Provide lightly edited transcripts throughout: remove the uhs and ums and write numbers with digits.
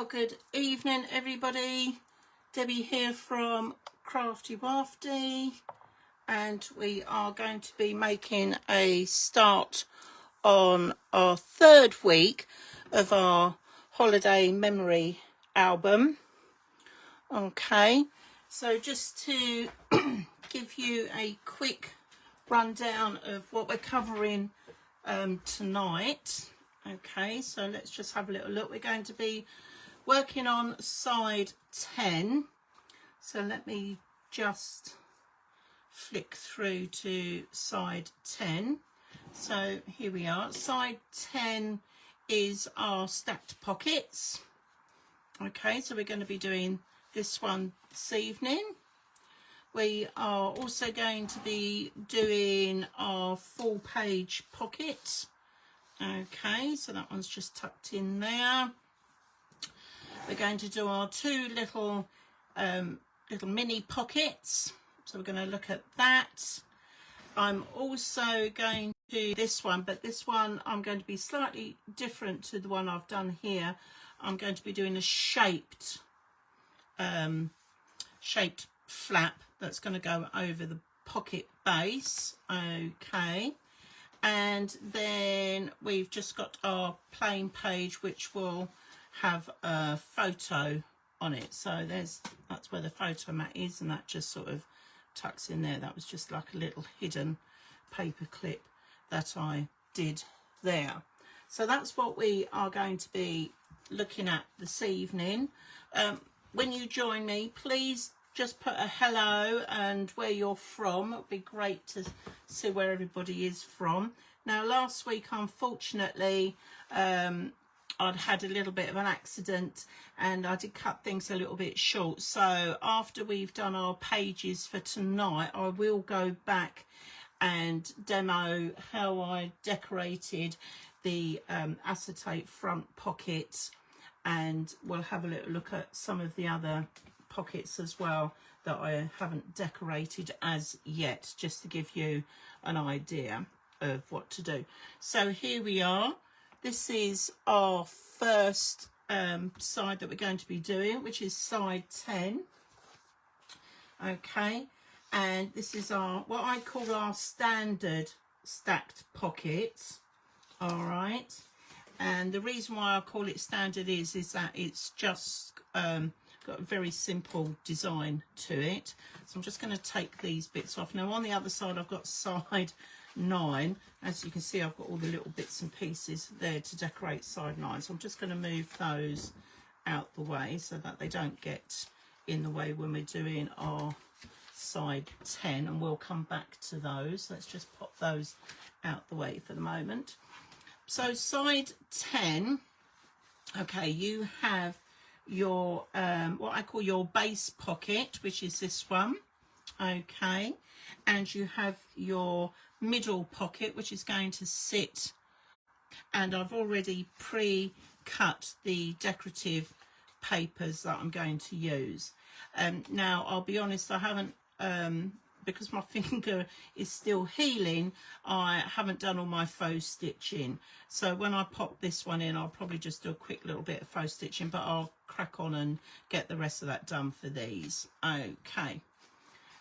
Well, good evening everybody. Debbie here from Craftywafty, and we are going to be making a start on our third week of our holiday memory album. Okay, so just to give you a quick rundown of what we're covering tonight. Okay, so let's just have a little look. We're going to be working on side 10. So let me just flick through to side 10. So here we are. Side 10 is our stacked pockets. Okay, so we're going to be doing this one this evening. We are also going to be doing our full page pocket. Okay, so that one's just tucked in there. We're going to do our two little mini pockets, so we're going to look at that. I'm also going to do this one, but this one I'm going to be slightly different to the one I've done here. I'm going to be doing a shaped flap that's going to go over the pocket base. Okay, and then we've just got our plain page, which will have a photo on it. So that's where the photo mat is, and that just sort of tucks in there. That was just like a little hidden paper clip that I did there. So that's what we are going to be looking at this evening. When you join me, please just put a hello and where you're from. It would be great to see where everybody is from. Now, last week, unfortunately, I'd had a little bit of an accident and I did cut things a little bit short. So after we've done our pages for tonight, I will go back and demo how I decorated the acetate front pockets, and we'll have a little look at some of the other pockets as well that I haven't decorated as yet, just to give you an idea of what to do. So here we are. This is our first side that we're going to be doing, which is side 10. Okay, and this is our what I call our standard stacked pockets. All right, and the reason why I call it standard is that it's just got a very simple design to it. So I'm just going to take these bits off. Now on the other side I've got side 9. As you can see, I've got all the little bits and pieces there to decorate side 9. So I'm just going to move those out the way so that they don't get in the way when we're doing our side 10, and we'll come back to those. Let's just pop those out the way for the moment. So side 10, okay, you have your what I call your base pocket, which is this one. Okay, and you have your middle pocket, which is going to sit, and I've already pre-cut the decorative papers that I'm going to use. Now I'll be honest, I haven't because my finger is still healing, I haven't done all my faux stitching. So when I pop this one in, I'll probably just do a quick little bit of faux stitching, but I'll crack on and get the rest of that done for these. Okay,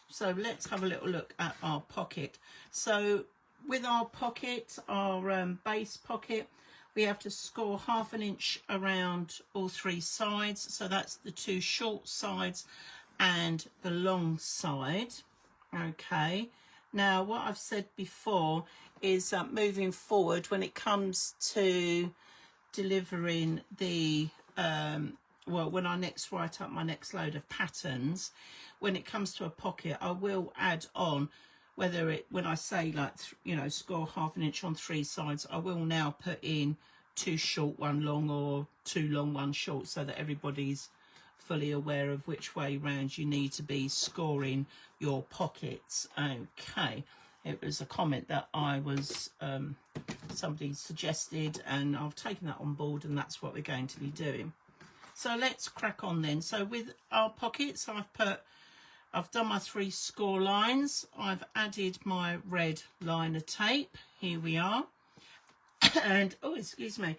so let's have a little look at our pocket. So with our pocket, our base pocket, we have to score 1/2 inch around all 3 sides. So that's the 2 short sides and the long side. Okay, now what I've said before is moving forward, when it comes to delivering the well, when I next write up my next load of patterns, when it comes to a pocket, I will add on, whether it, when I say like, you know, score 1/2 inch on 3 sides, I will now put in 2 short, 1 long, or 2 long, 1 short, so that everybody's fully aware of which way round you need to be scoring your pockets. Okay, it was a comment that I was somebody suggested, and I've taken that on board, and that's what we're going to be doing. So let's crack on then. So with our pockets, I've done my 3 score lines. I've added my red liner tape. Here we are. And oh, excuse me.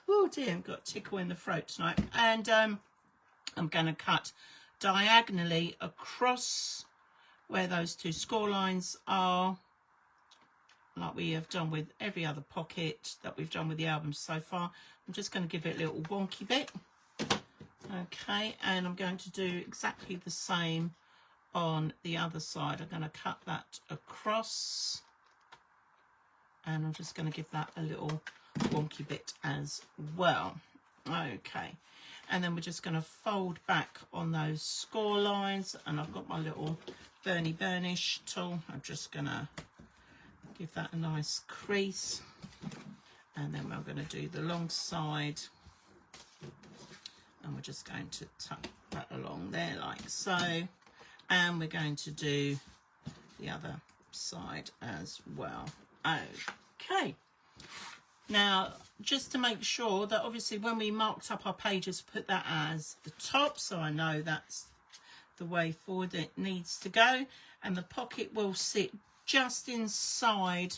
Oh dear, I've got a tickle in the throat tonight. And I'm going to cut diagonally across where those two score lines are, like we have done with every other pocket that we've done with the album so far. I'm just going to give it a little wonky bit. Okay, and I'm going to do exactly the same on the other side. I'm going to cut that across, and I'm just going to give that a little wonky bit as well. Okay, and then we're just going to fold back on those score lines, and I've got my little burnish tool. I'm just going to give that a nice crease, and then we're going to do the long side, and we're just going to tuck that along there like so, and we're going to do the other side as well. Okay, now just to make sure that obviously when we marked up our pages, put that as the top, so I know that's the way forward it needs to go, and the pocket will sit just inside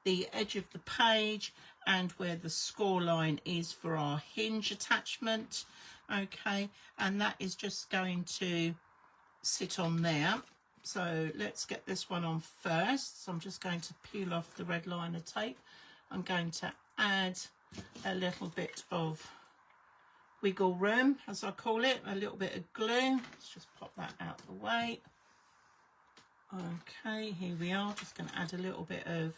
the edge of the page and where the score line is for our hinge attachment. Okay, and that is just going to sit on there. So let's get this one on first. So I'm just going to peel off the red liner tape. I'm going to add a little bit of wiggle room, as I call it, a little bit of glue. Let's just pop that out of the way. Okay, here we are. Just going to add a little bit of,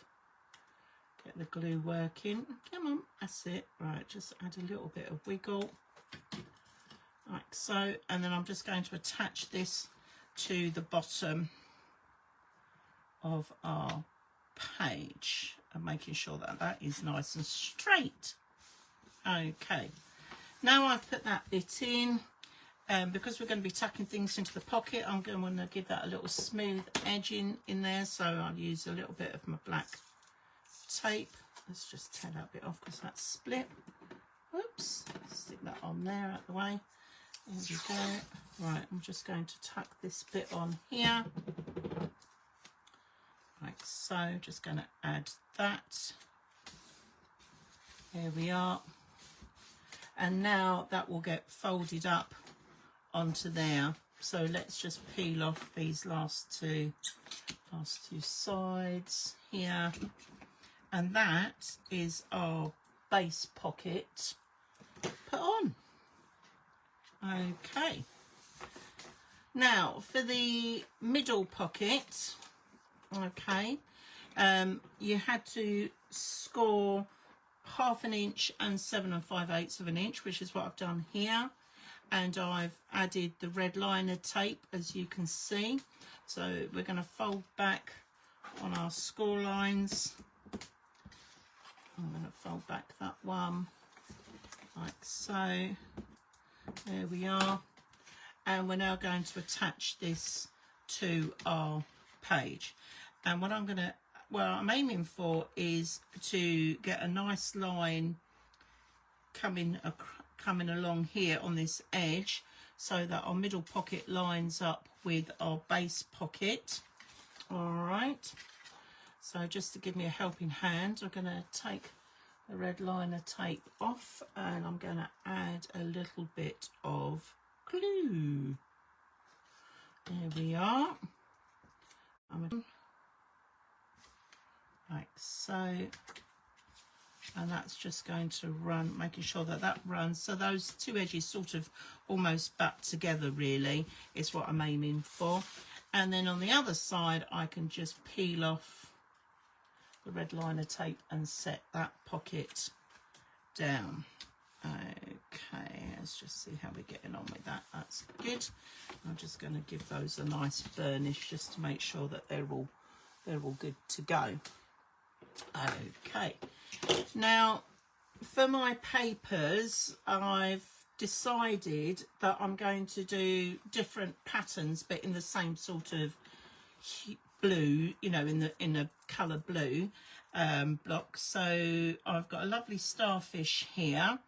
get the glue working. Come on, that's it. Right, just add a little bit of wiggle, like so. And then I'm just going to attach this to the bottom of our page and making sure that that is nice and straight. Okay, now I've put that bit in. Because we're going to be tucking things into the pocket, I'm going to give that a little smooth edging in there, so I'll use a little bit of my black tape. Let's just tear that bit off because that's split. Oops, stick that on there out the way. There we go. Right, I'm just going to tuck this bit on here, like so. Just going to add that. There we are. And now that will get folded up onto there. So let's just peel off these last two sides here, and that is our base pocket put on. Okay, now for the middle pocket, okay, you had to score 1/2 inch and 7 5/8 of an inch, which is what I've done here. And I've added the red liner tape, as you can see. So we're going to fold back on our score lines. I'm going to fold back that one like so. There we are. And we're now going to attach this to our page. And what I'm aiming for is to get a nice line coming along here on this edge, so that our middle pocket lines up with our base pocket. All right, so just to give me a helping hand, I'm going to take the red liner tape off, and I'm going to add a little bit of glue. There we are. Like so. And that's just going to run, making sure that that runs. So those two edges sort of almost butt together, really, is what I'm aiming for. And then on the other side, I can just peel off the red liner tape and set that pocket down. Okay, let's just see how we're getting on with that. That's good. I'm just going to give those a nice burnish just to make sure that they're all good to go. Okay. Now, for my papers, I've decided that I'm going to do different patterns, but in the same sort of blue, you know, in the colour blue block. So I've got a lovely starfish here.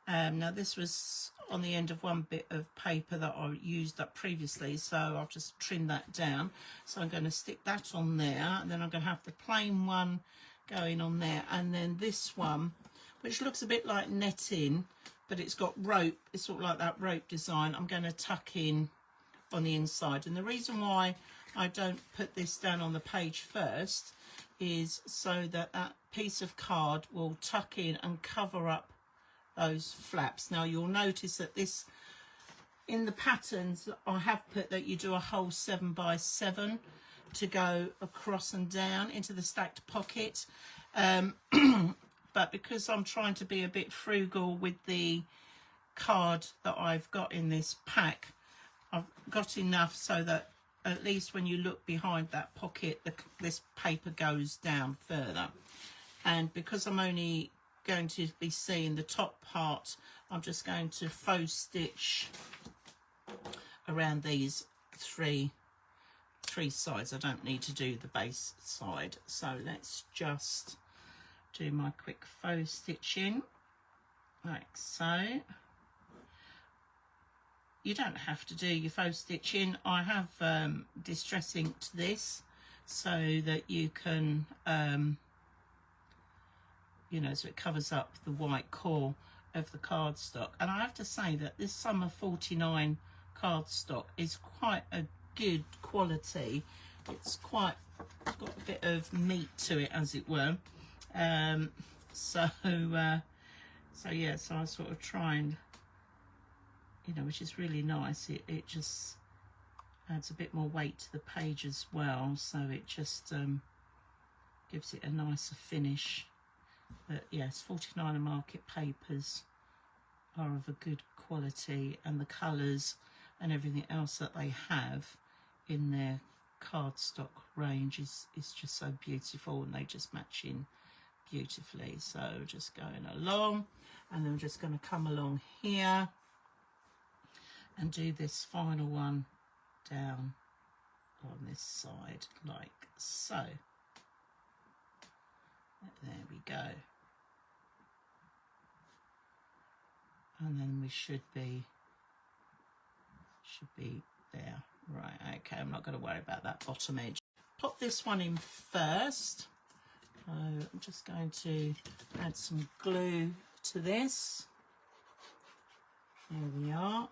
Now this was on the end of one bit of paper that I used up previously, so I'll just trim that down. So I'm going to stick that on there, and then I'm going to have the plain one going on there, and then this one which looks a bit like netting, but it's got rope. It's sort of like that rope design. I'm going to tuck in on the inside, and the reason why I don't put this down on the page first is so that that piece of card will tuck in and cover up those flaps. Now you'll notice that this, in the patterns I have put that you do a whole 7x7 to go across and down into the stacked pocket, but because I'm trying to be a bit frugal with the card that I've got in this pack, I've got enough so that at least when you look behind that pocket, this paper goes down further. And because I'm only going to be seeing the top part, I'm just going to faux stitch around these three sides. I don't need to do the base side. So let's just do my quick faux stitching like so. You don't have to do your faux stitching. I have distress inked this so that you can, you know, so it covers up the white core of the cardstock. And I have to say that this Summer 49 cardstock is quite a good quality. It's got a bit of meat to it, as it were. So yeah, so I sort of try and, you know, which is really nice. It just adds a bit more weight to the page as well, so it just gives it a nicer finish. But yes, 49er Market papers are of a good quality, and the colours and everything else that they have in their cardstock range is just so beautiful, and they just match in beautifully. So just going along, and then we're just going to come along here and do this final one down on this side like so. There we go. And then we should be there. Right, okay, I'm not going to worry about that bottom edge. Pop this one in first. So I'm just going to add some glue to this. There we are.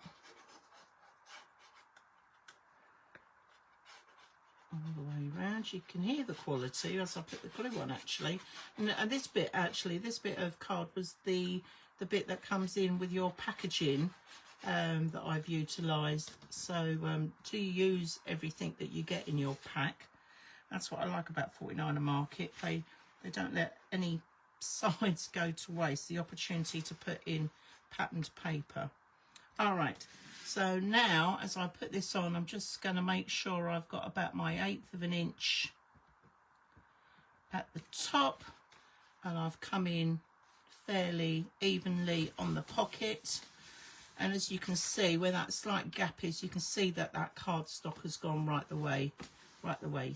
All the way around. You can hear the quality as I put the glue on, actually. And this bit of card was the bit that comes in with your packaging that I've utilised. So to use everything that you get in your pack. That's what I like about 49er Market. They don't let any sides go to waste, the opportunity to put in patterned paper. All right, so now as I put this on, I'm just going to make sure I've got about my 1/8 of an inch at the top, and I've come in fairly evenly on the pocket. And as you can see, where that slight gap is, you can see that that cardstock has gone right the way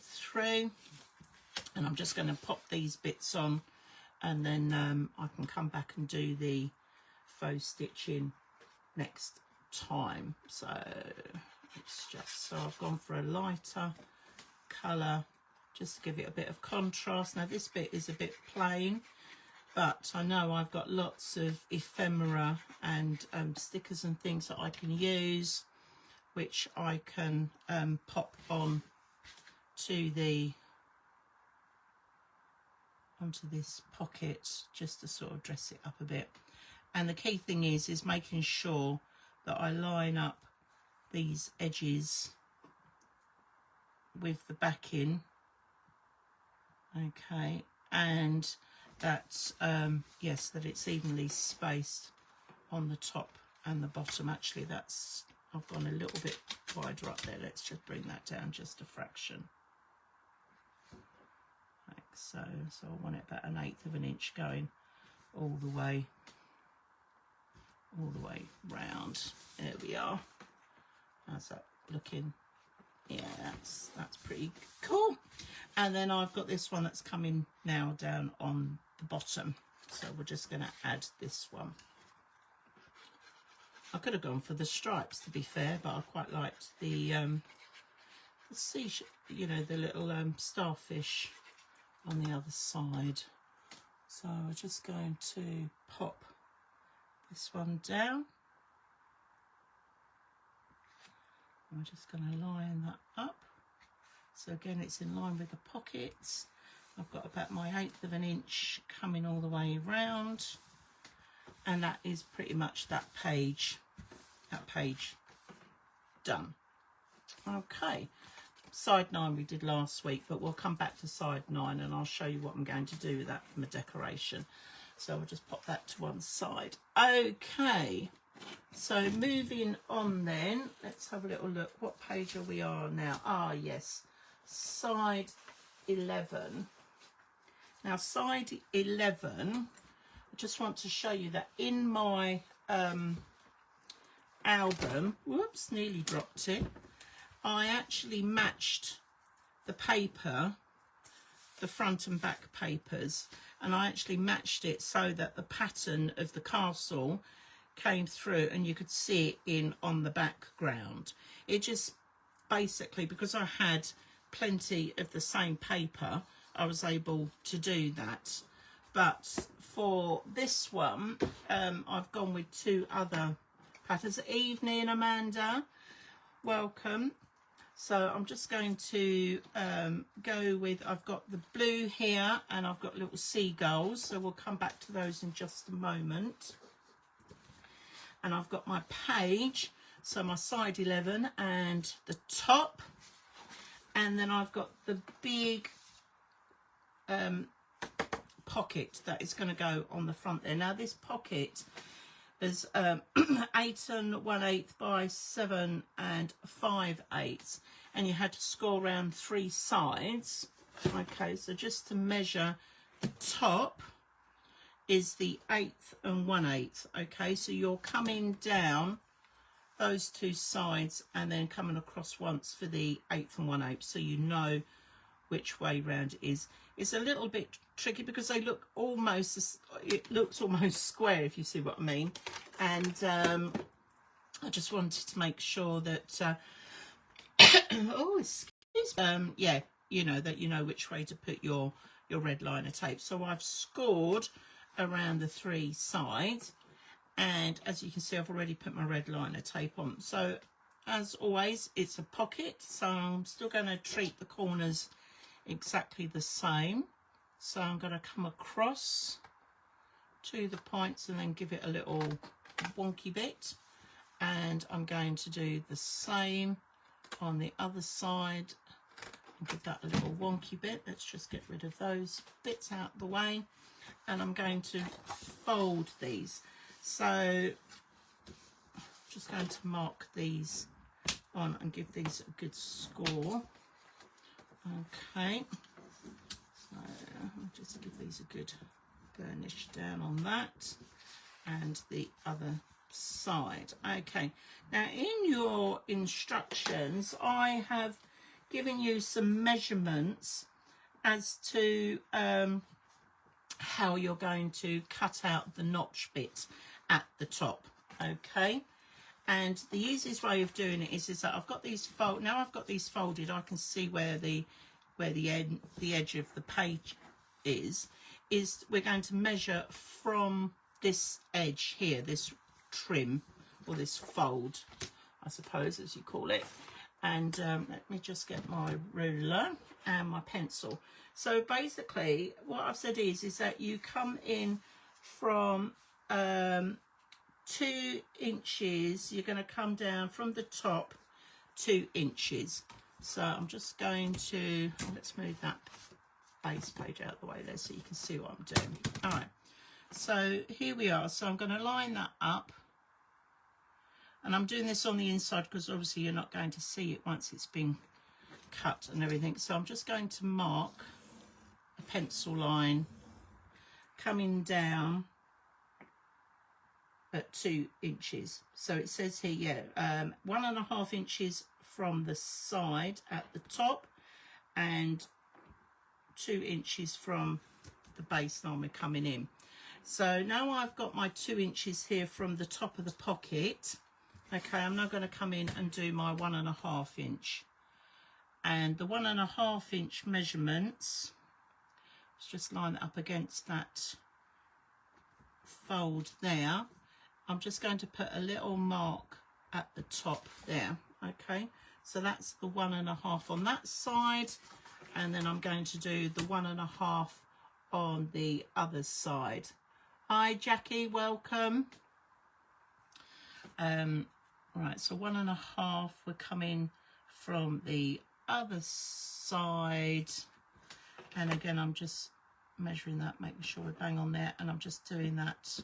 through. And I'm just going to pop these bits on, and then I can come back and do the faux stitching next time. So it's just, so I've gone for a lighter colour just to give it a bit of contrast. Now this bit is a bit plain, but I know I've got lots of ephemera and stickers and things that I can use, which I can pop on to onto this pocket just to sort of dress it up a bit. And the key thing is making sure that I line up these edges with the backing, okay, and that yes, that it's evenly spaced on the top and the bottom. Actually, that's, I've gone a little bit wider up there. Let's just bring that down just a fraction. Like so. So I want it about 1/8 of an inch going all the way round. There we are. How's that looking? Yeah, that's pretty cool. And then I've got this one that's coming now down on the bottom, so we're just going to add this one. I could have gone for the stripes, to be fair, but I quite liked the sea, you know, the little starfish on the other side. So we're just going to pop this one down. I'm just going to line that up. So again, it's in line with the pockets. I've got about my 1/8 of an inch coming all the way around. And that is pretty much that page done. Okay, side 9 we did last week, but we'll come back to side 9 and I'll show you what I'm going to do with that from a decoration. So we'll just pop that to one side. Okay, so moving on then, let's have a little look. What page are we on now? Ah, yes, side 11. Now, side 11, I just want to show you that in my album, whoops, nearly dropped it, I actually matched the paper, the front and back papers, and I actually matched it so that the pattern of the castle came through and you could see it in on the background. It just basically, because I had plenty of the same paper, I was able to do that. But for this one, I've gone with 2 other patterns. Evening, Amanda, welcome. So I'm just going to go with, I've got the blue here and I've got little seagulls, so we'll come back to those in just a moment. And I've got my page, so my side 11 and the top, and then I've got the big pocket that is going to go on the front there. Now this pocket is 8 1/8 by 7 5/8, and you had to score around 3 sides. Okay, so just to measure, the top is the 8 1/8. Okay, so you're coming down those 2 sides and then coming across once for the 8 1/8, so you know which way round it is. It's a little bit tricky because they look almost, it looks almost square, if you see what I mean. And I just wanted to make sure that oh, excuse me, yeah, you know, that you know which way to put your red liner tape. So I've scored around the 3 sides, and as you can see, I've already put my red liner tape on. So as always, it's a pocket, so I'm still going to treat the corners exactly the same. So I'm going to come across to the points and then give it a little wonky bit, and I'm going to do the same on the other side and give that a little wonky bit. Let's just get rid of those bits out of the way, and I'm going to fold these. So just going to mark these on and give these a good score. Okay, so I'll just give these a good burnish down on that and the other side. Okay, now in your instructions I have given you some measurements as to how you're going to cut out the notch bit at the top. Okay, and the easiest way of doing it is that I've got these now I've got these folded, I can see where the edge of the page is we're going to measure from this edge here, this trim, or this fold, I suppose, as you call it. And let me just get my ruler and my pencil. So basically what I've said is that you come in from 2 inches, you're going to come down from the top 2 inches. So I'm just going to, let's move that base page out of the way there so you can see what I'm doing. All right, so here we are. So I'm going to line that up, and I'm doing this on the inside because obviously you're not going to see it once it's been cut and everything. So I'm just going to mark a pencil line coming down at 2 inches. So it says here, yeah, 1.5 inches from the side at the top and 2 inches from the baseline we're coming in. So now I've got my 2 inches here from the top of the pocket. Okay, I'm now going to come in and do my 1.5 inch, and the 1.5 inch measurements, let's just line it up against that fold there, I'm just going to put a little mark at the top there. Okay, so that's the 1.5 on that side, and then I'm going to do the 1.5 on the other side. Hi Jackie, welcome. Right, so 1.5, we're coming from the other side, and again I'm just measuring that, making sure we're bang on there, and I'm just doing that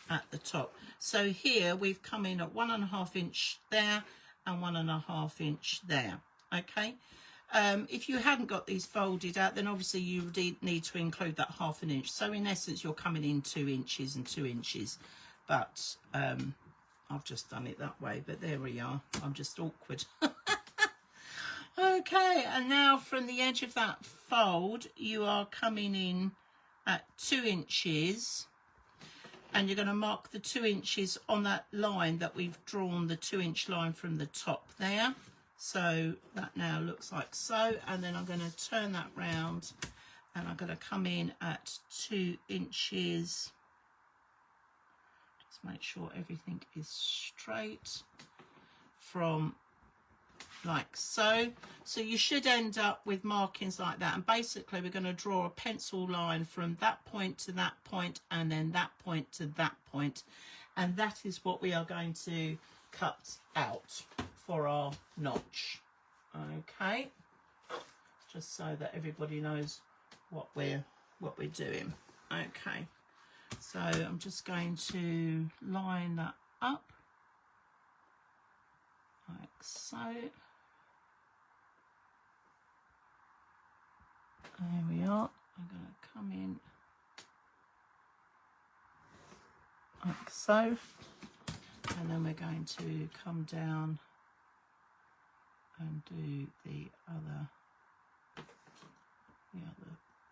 at the top. So here we've come in at 1.5 inch there and 1.5 inch there. Okay, if you hadn't got these folded out, then obviously you would need to include that 1/2 inch. So in essence you're coming in 2 inches and 2 inches, but I've just done it that way, but there we are. I'm just awkward. Okay, and now from the edge of that fold, you are coming in at 2 inches, and you're going to mark the 2 inches on that line that we've drawn, the 2 inch line from the top there. So that now looks like so, and then I'm going to turn that round, and I'm going to come in at 2 inches. Just make sure everything is straight from like so. So you should end up with markings like that, and basically we're going to draw a pencil line from that point to that point, and then that point to that point, and that is what we are going to cut out for our notch. Okay, just so that everybody knows what we're doing. Okay, so I'm just going to line that up like so. There we are. I'm going to come in like so, and then we're going to come down and do the other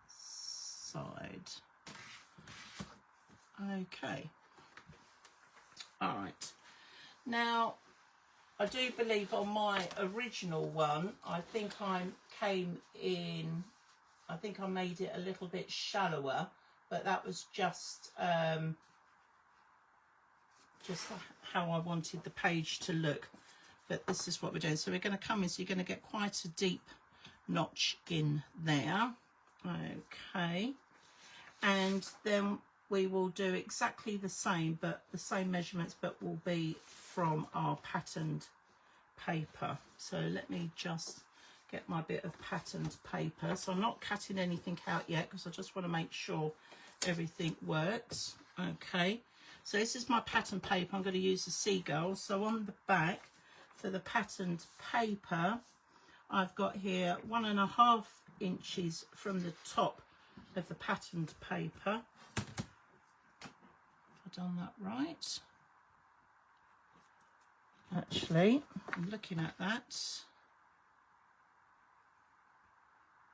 side. Okay. All right. Now, I do believe on my original one, I think I made it a little bit shallower, but that was just how I wanted the page to look. But this is what we're doing. So we're going to come in, so you're going to get quite a deep notch in there. Okay. And then we will do exactly the same, but the same measurements, but will be from our patterned paper. So let me just get my bit of patterned paper. So I'm not cutting anything out yet because I just want to make sure everything works. Okay, so this is my pattern paper. I'm going to use the seagull. So on the back for the patterned paper, I've got here 1.5 inches from the top of the patterned paper. Have I done that right? Actually, I'm looking at that.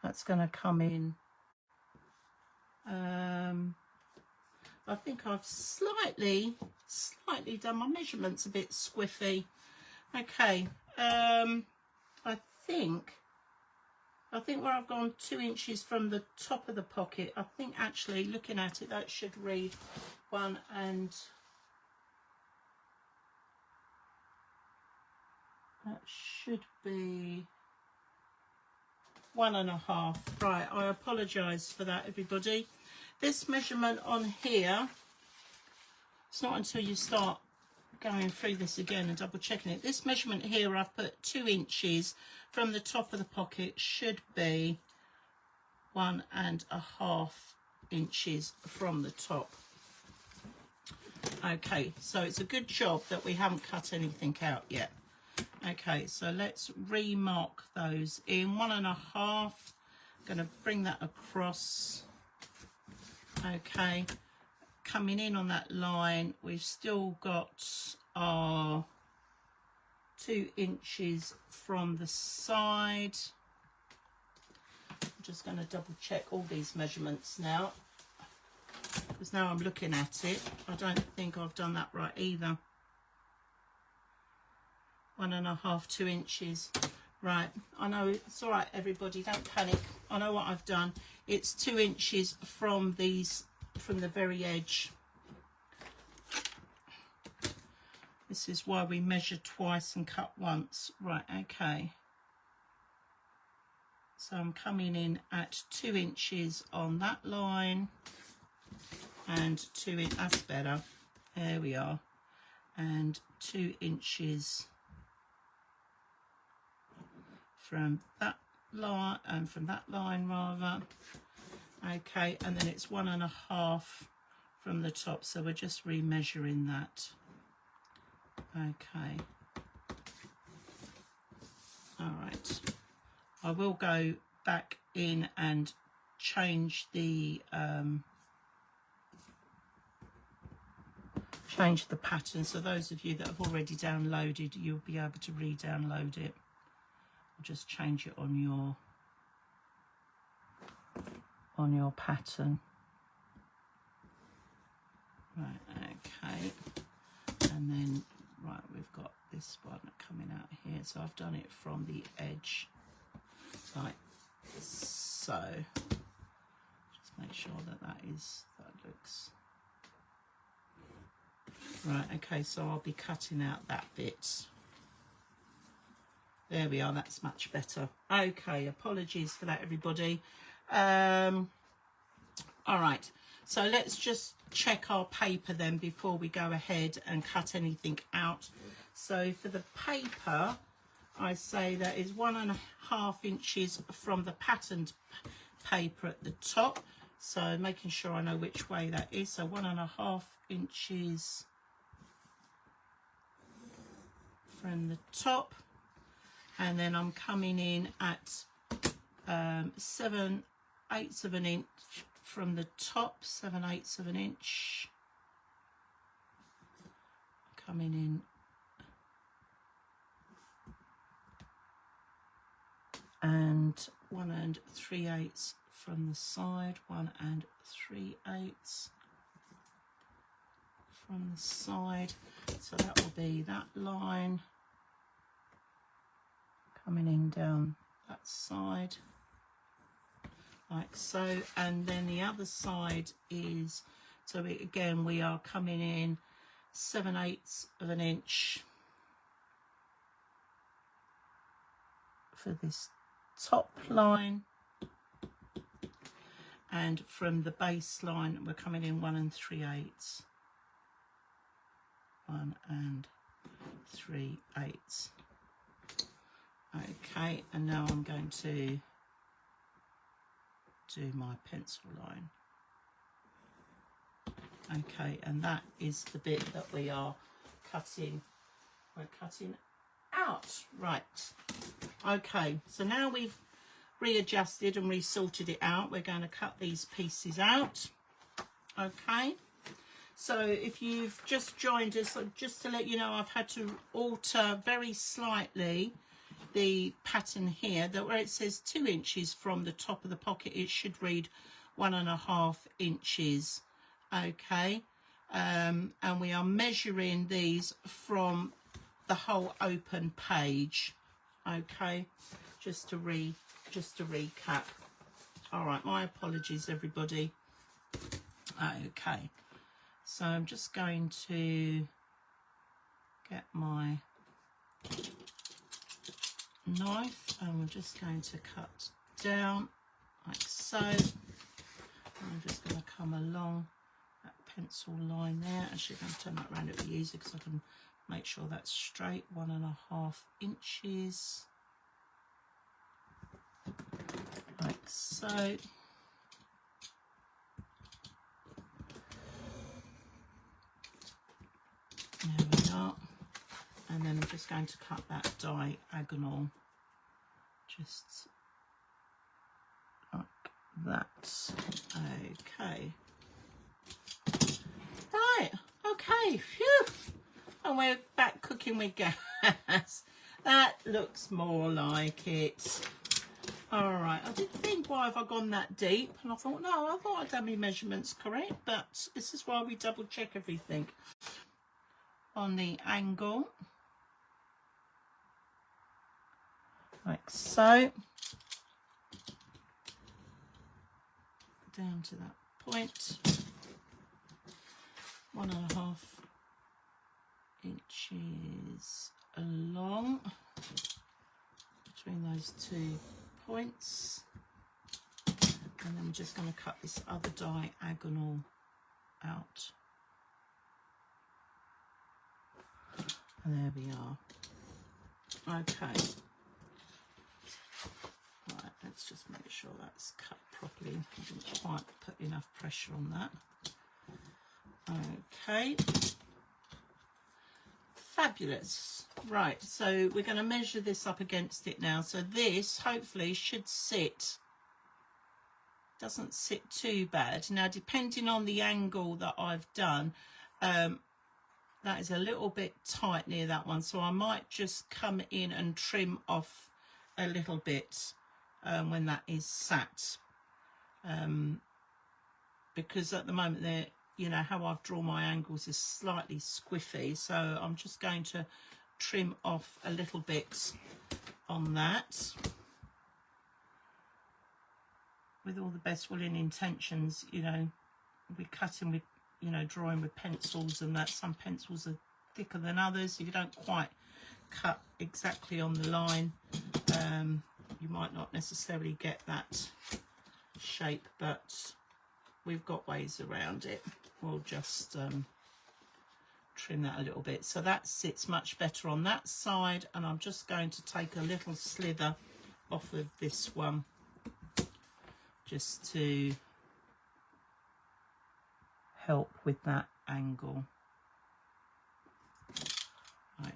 That's going to come in. I think I've slightly done my measurements a bit squiffy. Okay, I think where I've gone 2 inches from the top of the pocket, I think actually looking at it, that should read 1 and that should be 1.5. Right, I apologise for that, everybody. This measurement on here, it's not until you start going through this again and double checking it. This measurement here, I've put 2 inches from the top of the pocket, should be 1.5 inches from the top. Okay, so it's a good job that we haven't cut anything out yet. Okay, so let's remark those in 1.5. Going to bring that across. Okay, coming in on that line, we've still got our 2 inches from the side. I'm just going to double check all these measurements now, because now I'm looking at it, I don't think I've done that right either. 1.5, 2 inches. Right, I know it's all right, everybody, don't panic. I know what I've done. It's 2 inches from the very edge This is why we measure twice and cut once. Right, okay. So I'm coming in at 2 inches on that line and 2 inches, that's better. There we are. And 2 inches from that line, and from that line rather. Okay, and then it's 1.5 from the top. So we're just remeasuring that. Okay. All right. I will go back in and change the pattern. So those of you that have already downloaded, you'll be able to re-download it. I'll just change it on your pattern. Right, okay. And then, right, we've got this one coming out here. So I've done it from the edge, like so. Just make sure that looks right. Okay, so I'll be cutting out that bit. There we are, that's much better. Okay, apologies for that, everybody. All right, so let's just check our paper then before we go ahead and cut anything out. So for the paper, I say that is 1.5 inches from the patterned paper at the top. So making sure I know which way that is. So 1.5 inches from the top. And then I'm coming in at 7/8 of an inch from the top, 7/8 of an inch. Coming in and 1 3/8 from the side, 1 3/8 from the side. So that will be that line coming in down that side like so, and then the other side is, so again we are coming in 7/8 of an inch for this top line, and from the base line we're coming in 1 3/8, 1 3/8. Okay, and now I'm going to do my pencil line. Okay, and that is the bit that we are cutting. We're cutting out. Right. Okay, so now we've readjusted and resorted it out, we're going to cut these pieces out. Okay. So if you've just joined us, just to let you know, I've had to alter very slightly the pattern here, that where it says 2 inches from the top of the pocket, it should read 1.5 inches. Okay, and we are measuring these from the whole open page. Okay, just to recap. All right, my apologies, everybody. Okay, so I'm just going to get my knife and we're just going to cut down like so. I'm just going to come along that pencil line there. Actually, I'm going to turn that around, it'll be easier because I can make sure that's straight. 1.5 inches like so. There we are. And then I'm just going to cut that diagonal just like that. Okay. Right, okay, phew. And we're back cooking with gas. That looks more like it. All right, I did think, why have I gone that deep? And I thought, no, I thought I'd done my measurements correct, but this is why we double check everything on the angle. Like so. Down to that point. 1.5 inches along between those 2 points, and then I'm just going to cut this other diagonal out, and there we are. Okay, right, let's just make sure that's cut properly. I didn't quite put enough pressure on that. Okay, fabulous. Right, so we're going to measure this up against it now. So this hopefully should sit, doesn't sit too bad. Now, depending on the angle that I've done, that is a little bit tight near that one, so I might just come in and trim off a little bit when that is sat, because at the moment there, you know, how I've drawn my angles is slightly squiffy, so I'm just going to trim off a little bit on that. With all the best will in intentions, you know, we're cutting with, you know, drawing with pencils, and that some pencils are thicker than others. If you don't quite cut exactly on the line, you might not necessarily get that shape, but we've got ways around it. We'll just trim that a little bit, so that sits much better on that side. And I'm just going to take a little slither off of this one just to help with that angle. Right,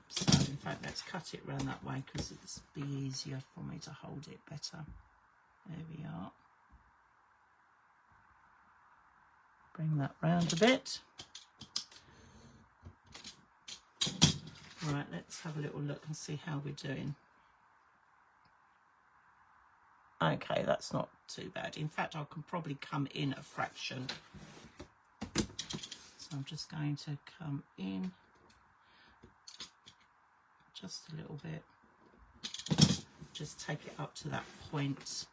so in fact let's cut it round that way because it's be easier for me to hold it better. There we are. Bring that round a bit. Right, let's have a little look and see how we're doing. Okay, that's not too bad. In fact, I can probably come in a fraction. So I'm just going to come in just a little bit. Just take it up to that point,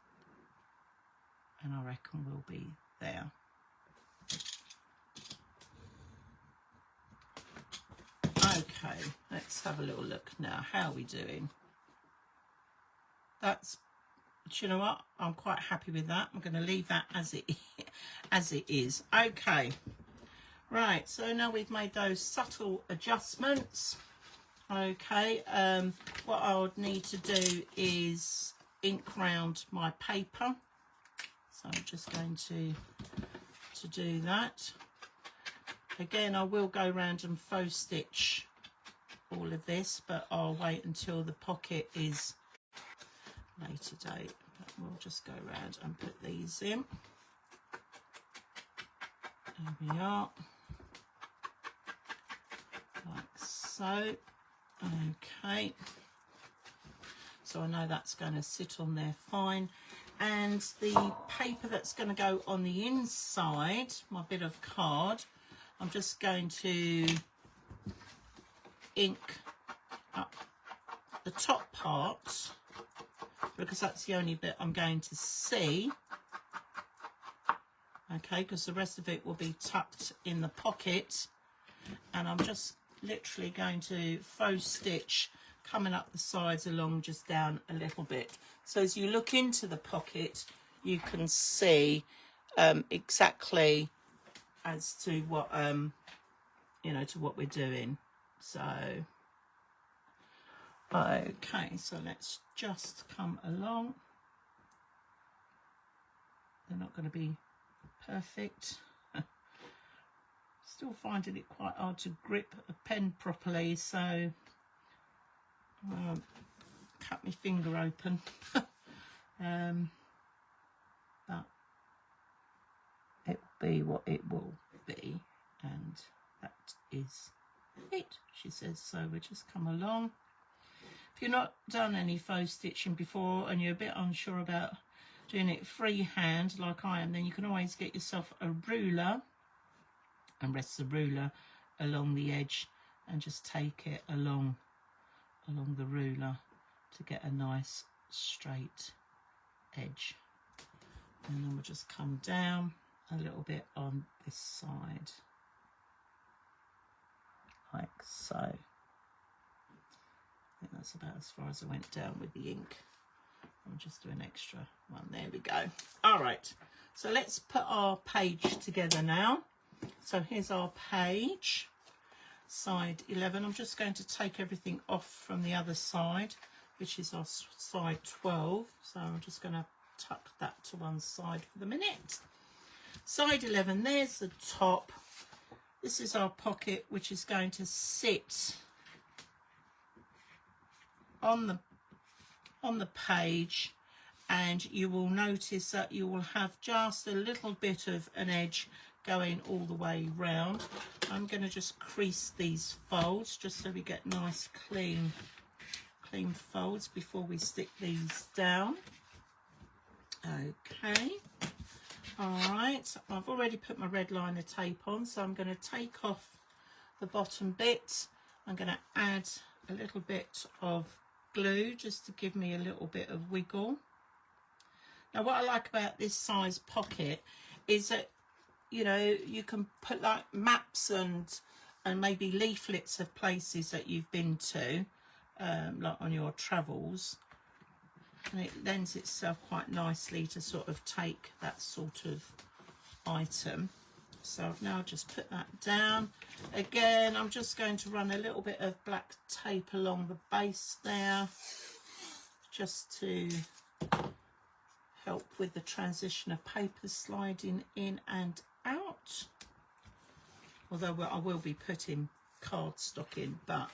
and I reckon we'll be there. Okay, let's have a little look now. How are we doing? That's, do you know what? I'm quite happy with that. I'm going to leave that as it is. Okay, right. So now we've made those subtle adjustments. Okay, what I would need to do is ink round my paper. So I'm just going to do that. Again, I will go around and faux stitch all of this, but I'll wait until the pocket is later date. But we'll just go around and put these in. There we are, like so. Okay, so I know that's going to sit on there fine. And the paper that's going to go on the inside, my bit of card, I'm just going to ink up the top part because that's the only bit I'm going to see. Okay, because the rest of it will be tucked in the pocket, and I'm just literally going to faux stitch coming up the sides along just down a little bit. So as you look into the pocket, you can see exactly as to what you know, to what we're doing. So okay, so let's just come along. They're not going to be perfect. Still finding it quite hard to grip a pen properly, so cut my finger open. But it will be what it will be, and that is it, she says. So we'll just come along. If you've not done any faux stitching before and you're a bit unsure about doing it freehand like I am, then you can always get yourself a ruler and rest the ruler along the edge and just take it along the ruler to get a nice straight edge. And then we'll just come down a little bit on this side. so. I think that's about as far as I went down with the ink. I'll just do an extra one. There we go. All right, so let's put our page together now. So here's our page, side 11. I'm just going to take everything off from the other side, which is our side 12. So I'm just going to tuck that to one side for the minute. Side 11, there's the top. This is our pocket, which is going to sit on the page, and you will notice that you will have just a little bit of an edge going all the way round. I'm going to just crease these folds just so we get nice clean folds before we stick these down. Okay, all right, I've already put my red liner tape on, so I'm going to take off the bottom bit. I'm going to add a little bit of glue just to give me a little bit of wiggle. Now what I like about this size pocket is that, you know, you can put like maps and maybe leaflets of places that you've been to, like on your travels, and it lends itself quite nicely to sort of take that sort of item. So I've now just put that down. Again, I'm just going to run a little bit of black tape along the base there, just to help with the transition of paper sliding in and out. Although I will be putting cardstock in, but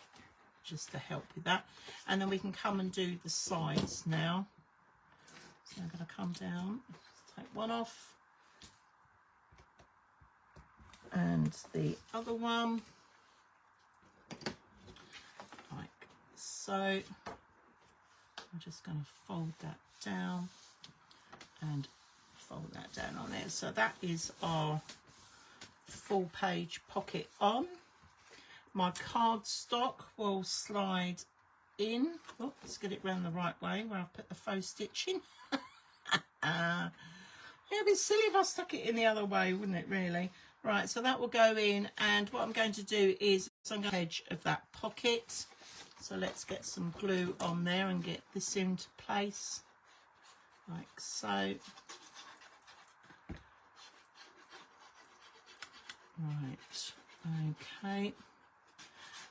just to help with that. And then we can come and do the sides now. So I'm going to come down, take one off, and the other one, like so. I'm just going to fold that down and fold that down on there. So that is our full page pocket on. My cardstock will slide in. Oh, let's get it round the right way where I've put the faux stitching. It'd be silly if I stuck it in the other way, wouldn't it, really? Right, so that will go in, and what I'm going to do is I'm going to edge of that pocket. So let's get some glue on there and get this into place, like so. Right, okay.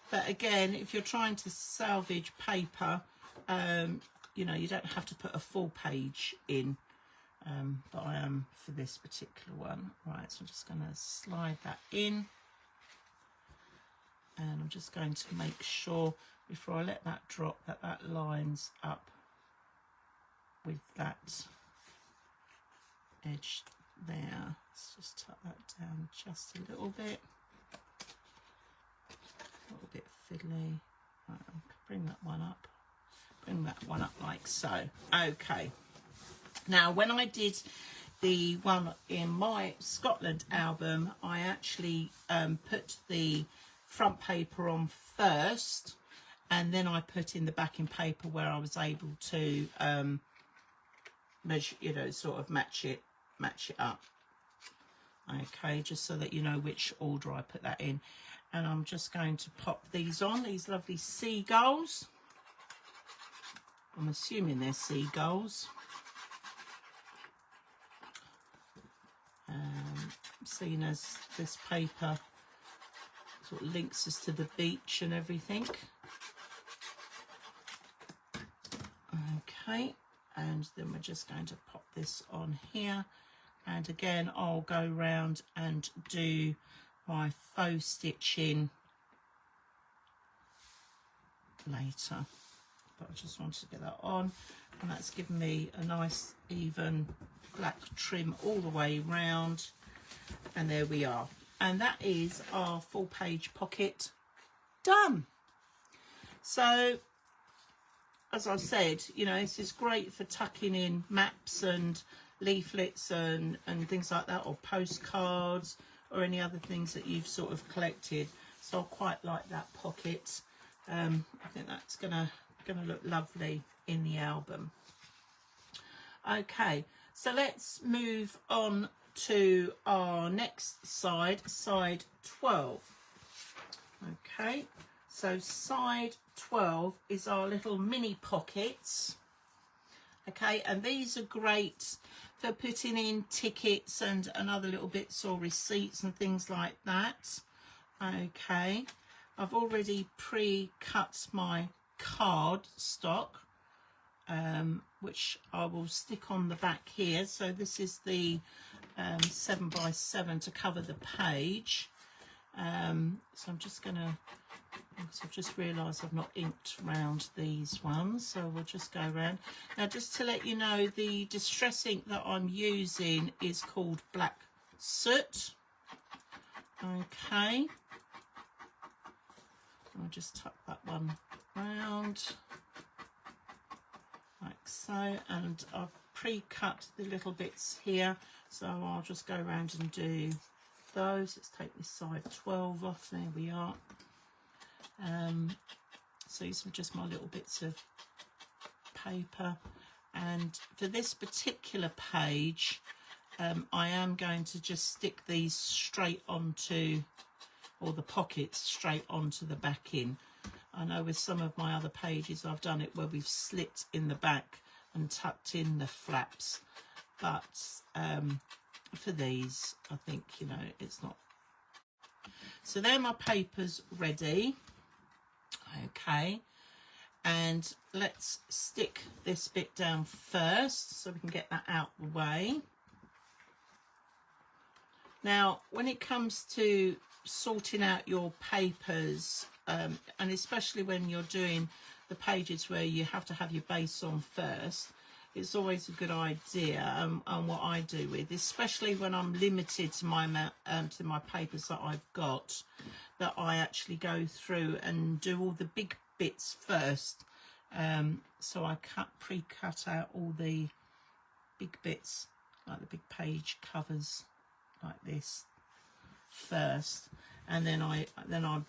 But again, if you're trying to salvage paper, you know, you don't have to put a full page in. But I am for this particular one. Right, so I'm just going to slide that in, and I'm just going to make sure before I let that drop that that lines up with that edge there. Let's just tuck that down just a little bit fiddly. Right, I'll bring that one up like so. Okay. Now, when I did the one in my Scotland album, I actually put the front paper on first, and then I put in the backing paper where I was able to measure, you know, sort of match it up. Okay, just so that you know which order I put that in. And I'm just going to pop these on, these lovely seagulls. I'm assuming they're seagulls. Seeing as this paper sort of links us to the beach and everything. Okay, and then we're just going to pop this on here, and again I'll go round and do my faux stitching later, but I just wanted to get that on, and that's given me a nice even black trim all the way round. And there we are, and that is our full page pocket done. So as I said, you know, this is great for tucking in maps and leaflets and things like that, or postcards or any other things that you've sort of collected. So I quite like that pocket. I think that's gonna look lovely in the album. Okay, so let's move on to our next side, side 12. Okay, So side 12 is our little mini pockets. Okay, and these are great for putting in tickets and other little bits or receipts and things like that. Okay, I've already pre-cut my card stock, which I will stick on the back here. So this is the 7x7 to cover the page. So I'm just gonna, because I've just realised I've not inked round these ones, so we'll just go around. Now, just to let you know, the distress ink that I'm using is called Black Soot. Okay, I'll just tuck that one round like so, and I've pre-cut the little bits here, so I'll just go around and do those. Let's take this side 12 off. There we are. So these are just my little bits of paper, and for this particular page I am going to just stick these straight onto, or the pockets straight onto the backing. I know with some of my other pages I've done it where we've slit in the back and tucked in the flaps, but for these I think, you know, it's not. So there, my papers ready. Okay, and let's stick this bit down first so we can get that out the way. Now, when it comes to sorting out your papers, and especially when you're doing the pages where you have to have your base on first, it's always a good idea, and what I do with, especially when I'm limited to my amount, to my papers that I've got, that I actually go through and do all the big bits first. So I pre-cut out all the big bits, like the big page covers like this first, and then I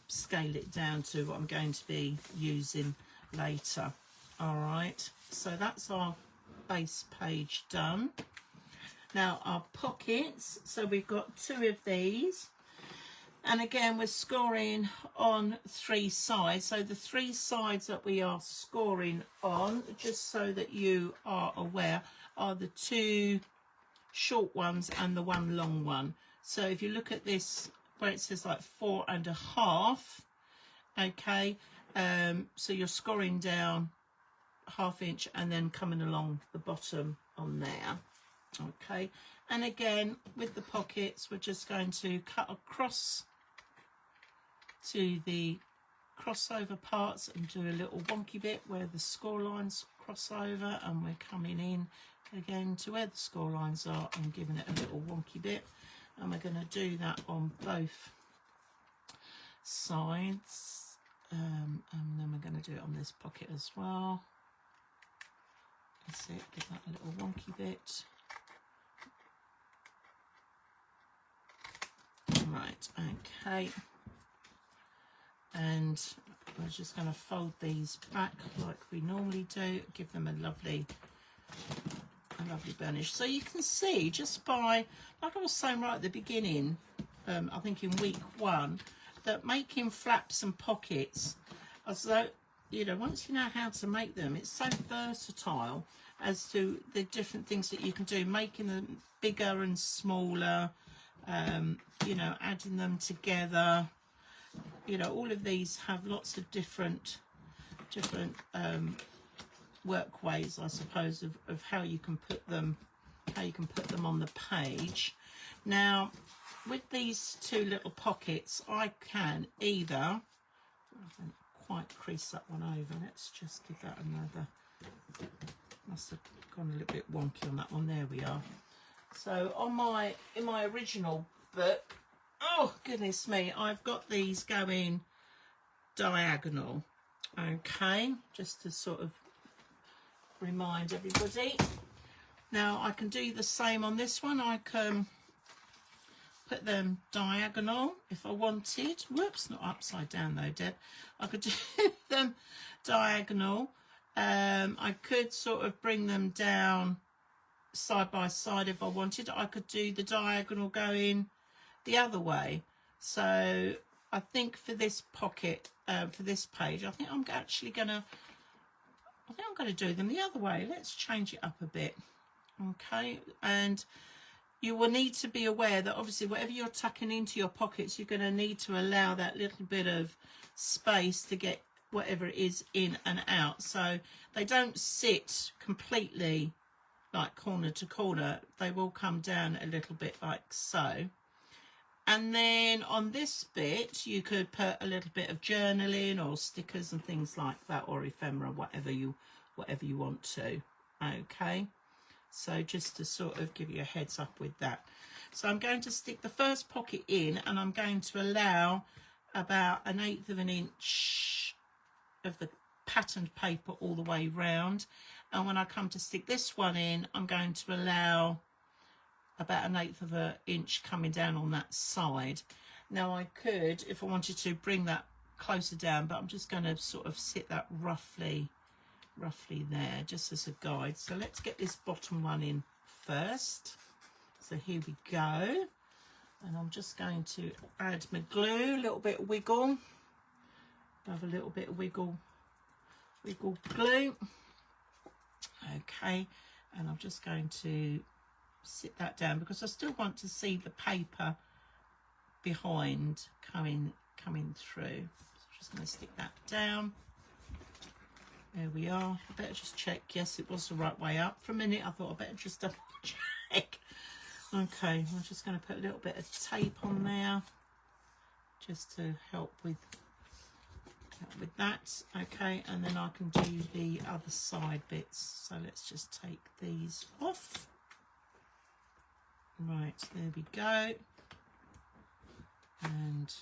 scale it down to what I'm going to be using later. All right, so that's our base page done. Now our pockets, so we've got 2 of these, and again we're scoring on 3 sides. So the 3 sides that we are scoring on, just so that you are aware, are the 2 short ones and the 1 long one. So if you look at this where it says like 4.5, okay, so you're scoring down 1/2 inch and then coming along the bottom on there. Okay, and again with the pockets we're just going to cut across to the crossover parts and do a little wonky bit where the score lines cross over, and we're coming in again to where the score lines are and giving it a little wonky bit, and we're going to do that on both sides, and then we're going to do it on this pocket as well. That's it, give that a little wonky bit. Right, okay, and we're just going to fold these back like we normally do, give them a lovely burnish. So you can see just by, like I was saying right at the beginning, I think in week 1, that making flaps and pockets, as though, you know, once you know how to make them, it's so versatile as to the different things that you can do, making them bigger and smaller, you know, adding them together. You know, all of these have lots of different work ways, I suppose, of how you can put them on the page. Now with these 2 little pockets, I can either, I haven't quite creased that one over, let's just give that another, must have gone a little bit wonky on that one, there we are. So on in my original book, oh goodness me, I've got these going diagonal. Okay, just to sort of remind everybody. Now I can do the same on this one. I can put them diagonal if I wanted. Whoops, not upside down though, Deb. I could do them diagonal. I could sort of bring them down side by side if I wanted. I could do the diagonal going the other way. So I think for this pocket, for this page, I think I'm actually gonna do them the other way. Let's change it up a bit. Okay, and you will need to be aware that obviously whatever you're tucking into your pockets, you're going to need to allow that little bit of space to get whatever it is in and out, so they don't sit completely like corner to corner. They will come down a little bit like so. And then on this bit you could put a little bit of journaling or stickers and things like that, or ephemera, whatever you want to. Okay, so just to sort of give you a heads up with that. So I'm going to stick the first pocket in, and I'm going to allow about 1/8 of an inch of the patterned paper all the way round, and when I come to stick this one in, I'm going to allow about 1/8 of an inch coming down on that side. Now I could, if I wanted to, bring that closer down, but I'm just going to sort of sit that roughly there, just as a guide. So let's get this bottom one in first. So here we go, and I'm just going to add my glue, a little bit of wiggle, have a little bit of wiggle glue. Okay, and I'm just going to sit that down because I still want to see the paper behind coming through. So I'm just going to stick that down. There we are. I better just check. Yes, it was the right way up. For a minute I thought I better just double check. Okay, I'm just going to put a little bit of tape on there just to help with that. Okay, and then I can do the other side bits. So let's just take these off. Right, there we go, and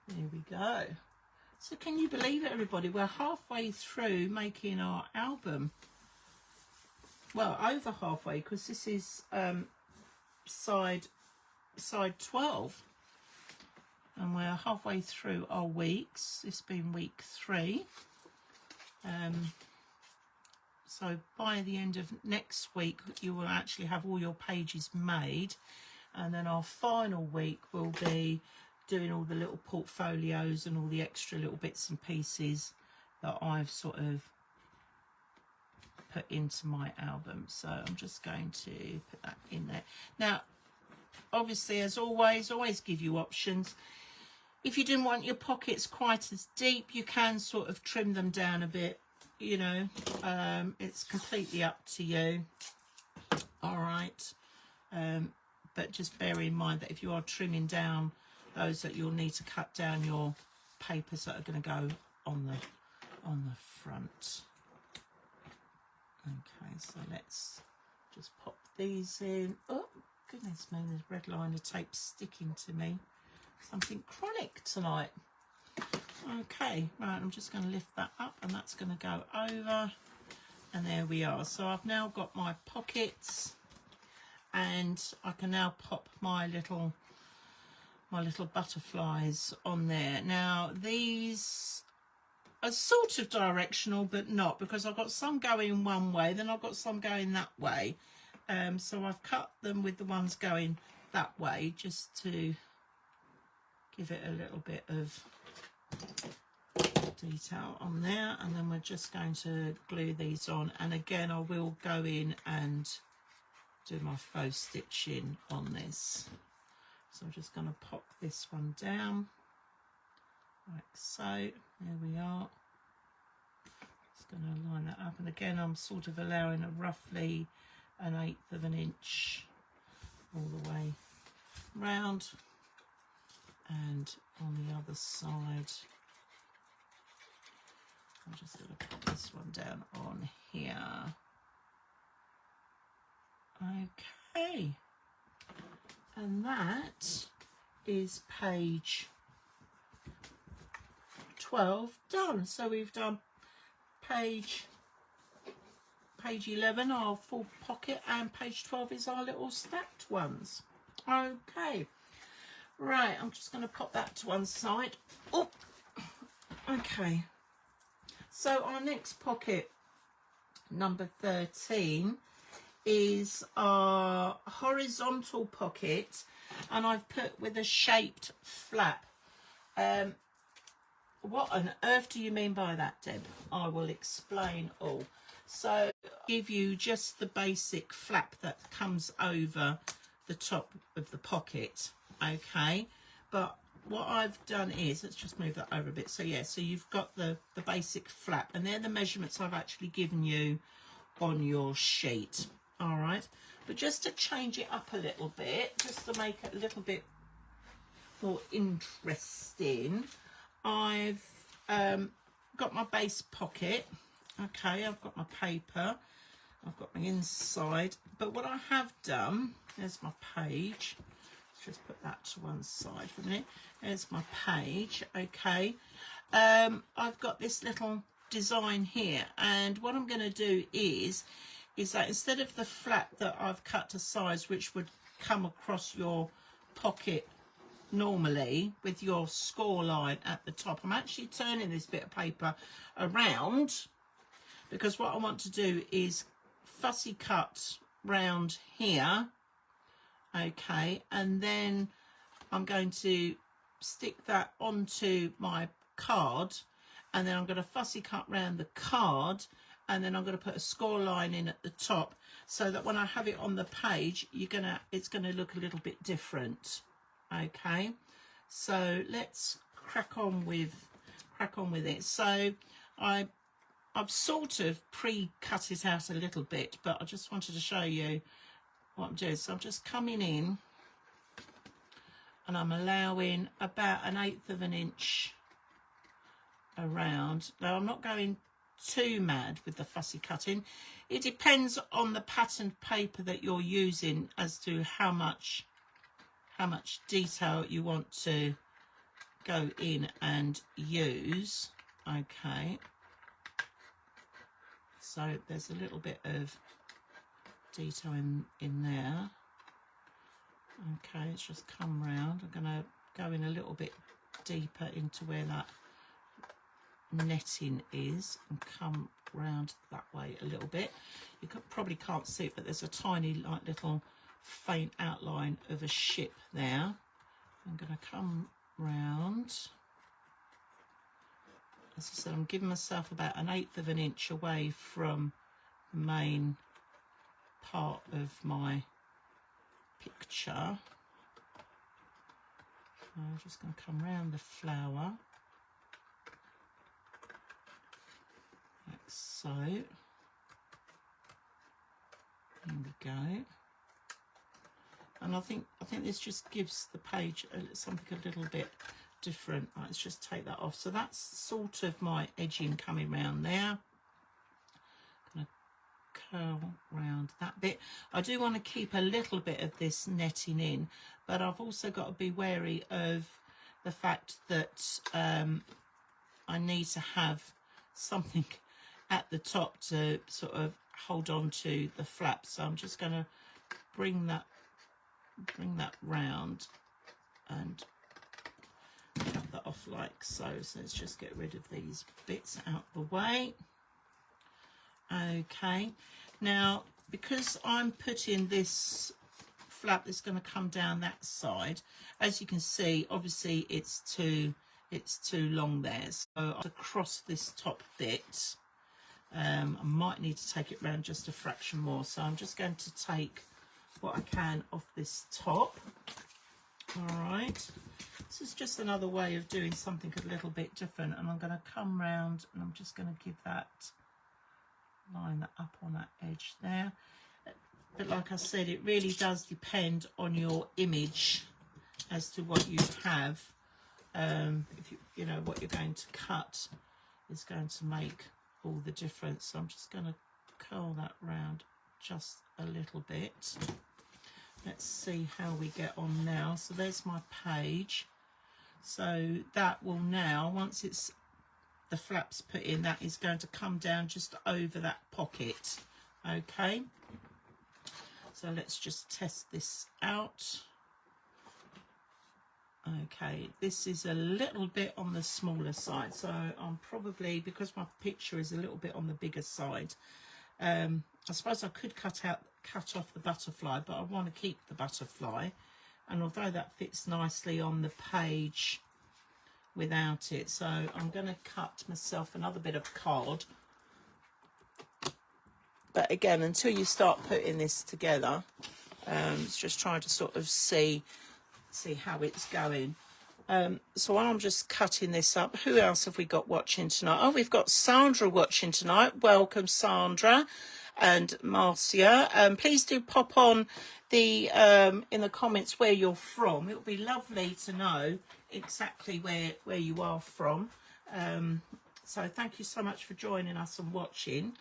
there we go. So can you believe it, everybody? We're halfway through making our album. Well, over halfway, because this is side 12, and we're halfway through our weeks. It's been week 3. So by the end of next week, you will actually have all your pages made. And then our final week will be doing all the little portfolios and all the extra little bits and pieces that I've sort of put into my album. So I'm just going to put that in there. Now, obviously, as always give you options. If you didn't want your pockets quite as deep, you can sort of trim them down a bit. You know, it's completely up to you. All right, but just bear in mind that if you are trimming down those, that you'll need to cut down your papers that are going to go on the front. Okay, so let's just pop these in. Oh goodness me, there's red line of tape sticking to me. Something chronic tonight. Okay, right, I'm just going to lift that up, and that's going to go over, and there we are. So I've now got my pockets, and I can now pop my little butterflies on there. Now these are sort of directional, but not, because I've got some going one way, then I've got some going that way. So I've cut them with the ones going that way, just to give it a little bit of detail on there, and then we're just going to glue these on. And again, I will go in and do my faux stitching on this. So I'm just going to pop this one down like so. There we are. Just going to line that up, and again I'm sort of allowing a roughly 1/8 of an inch all the way round, and on the other side I'm just going to put this one down on here. Okay, and that is page 12 done. So we've done page 11, our full pocket, and page 12 is our little stacked ones. Okay, right, I'm just going to pop that to one side. Oh, okay. So our next pocket, number 13, is our horizontal pocket, and I've put with a shaped flap. What on earth do you mean by that, Deb? I will explain all. So give you just the basic flap that comes over the top of the pocket, okay? But what I've done is, let's just move that over a bit. So yeah, so you've got the basic flap, and they're the measurements I've actually given you on your sheet, all right? But just to change it up a little bit, just to make it a little bit more interesting, I've got my base pocket, okay, I've got my paper, I've got my inside, but what I have done, there's my page, let's just put that to one side for a minute, there's my page, okay, I've got this little design here, and what I'm going to do is that instead of the flap that I've cut to size, which would come across your pocket normally with your score line at the top, I'm actually turning this bit of paper around, because what I want to do is fussy cut round here, okay, and then I'm going to stick that onto my card, and then I'm going to fussy cut round the card, and then I'm going to put a score line in at the top, so that when I have it on the page, it's gonna look a little bit different. Okay, so let's crack on with it. So I've sort of pre-cut it out a little bit, but I just wanted to show you what I'm doing. So I'm just coming in and I'm allowing about 1/8 of an inch around. Now I'm not going too mad with the fussy cutting. It depends on the patterned paper that you're using as to how much detail you want to go in and use. Okay, so there's a little bit of detail in there. Okay, let's just come round. I'm going to go in a little bit deeper into where that netting is and come round that way a little bit. You probably can't see it, but there's a tiny like little faint outline of a ship there. I'm going to come round. As I said, I'm giving myself about 1/8 of an inch away from the main part of my picture. So I'm just going to come round the flower like so. There we go. And I think this just gives the page something a little bit different. Right, let's just take that off. So that's sort of my edging coming round there. Gonna curl round that bit. I do want to keep a little bit of this netting in, but I've also got to be wary of the fact that I need to have something at the top to sort of hold on to the flap. So I'm just going to bring that round and cut that off like so. So let's just get rid of these bits out the way. Okay, now because I'm putting this flap that's going to come down that side, as you can see, obviously it's too long there, so across this top bit I might need to take it round just a fraction more. So I'm just going to take what I can off this top. All right, this is just another way of doing something a little bit different, and I'm going to come round and I'm just going to give that, line that up on that edge there. But like I said, it really does depend on your image as to what you have. If you know what you're going to cut is going to make all the difference. So I'm just going to curl that round just a little bit. Let's see how we get on now. So there's my page. So that will now, once it's the flaps put in, that is going to come down just over that pocket. Okay, so let's just test this out. Okay, this is a little bit on the smaller side, so I'm probably, because my picture is a little bit on the bigger side, I suppose I could cut off the butterfly, but I want to keep the butterfly, and although that fits nicely on the page without it. So I'm going to cut myself another bit of card. But again, until you start putting this together, it's just trying to sort of see how it's going. So while I'm just cutting this up, who else have we got watching tonight? Oh, we've got Sandra watching tonight. Welcome, Sandra and Marcia. Please do pop on the in the comments where you're from. It would be lovely to know exactly where you are from. So thank you so much for joining us and watching.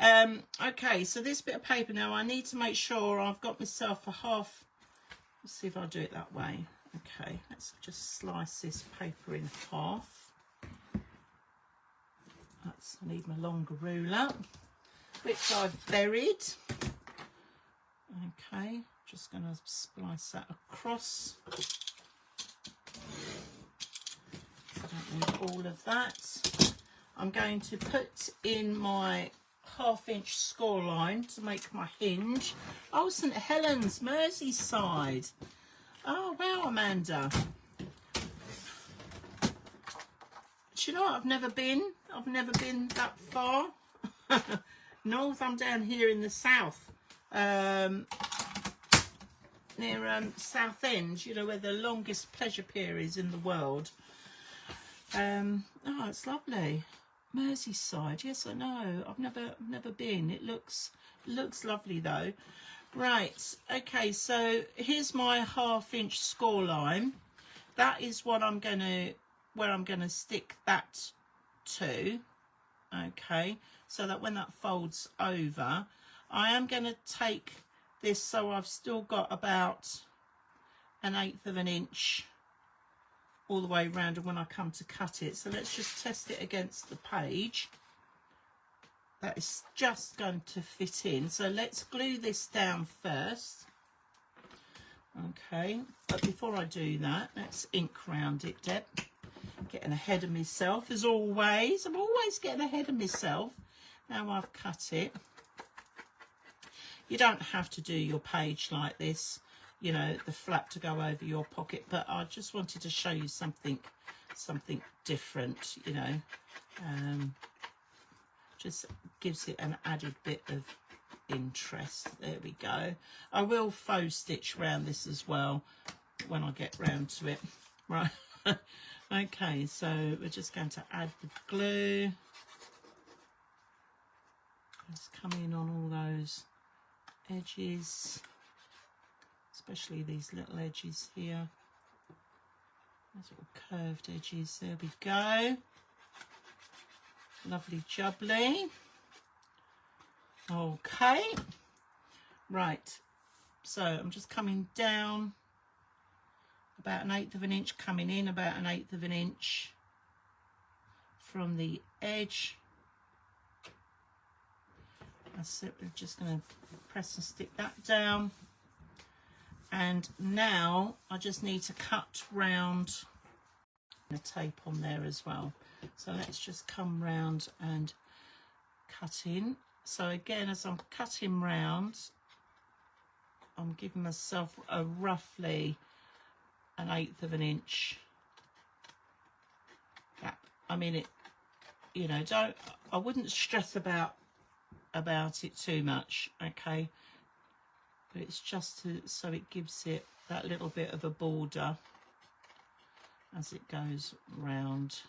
Okay, so this bit of paper now, I need to make sure I've got myself a half. Let's see if I do it that way. Okay, let's just slice this paper in half. I need my longer ruler, which I've buried. Okay, just going to splice that across. I don't need all of that. I'm going to put in my 1/2 inch score line to make my hinge. Oh, St Helens, Merseyside. Oh wow, Amanda. Do you know what? I've never been that far. North, I'm down here in the south, near Southend, you know, where the longest pleasure pier is in the world. Oh, it's lovely. Merseyside, yes, I know. I've never been. It looks lovely though. Right, okay, so here's my 1/2 inch score line. That is what where I'm gonna stick that to. Okay, so that when that folds over, I am gonna take this, so I've still got about 1/8 of an inch all the way around, and when I come to cut it, so let's just test it against the page. That is just going to fit in, so let's glue this down first. Okay, but before I do that, let's ink round it, Deb. Getting ahead of myself as always. I'm always getting ahead of myself. Now I've cut it. You don't have to do your page like this, you know, the flap to go over your pocket, but I just wanted to show you something different, you know. Just gives it an added bit of interest. There we go. I will faux stitch around this as well when I get round to it. Right. Okay, so we're just going to add the glue. Just come in on all those edges, especially these little edges here. Those little curved edges. There we go. Lovely jubbly. Okay. Right. So I'm just coming down about 1/8 of an inch, coming in about 1/8 of an inch from the edge. That's it. We're just going to press and stick that down. And now I just need to cut round the tape on there as well. So let's just come round and cut in. So again, as I'm cutting round, I'm giving myself a roughly 1/8 of an inch gap. I mean, it, you know, I wouldn't stress about it too much, okay? But it's just so it gives it that little bit of a border as it goes round.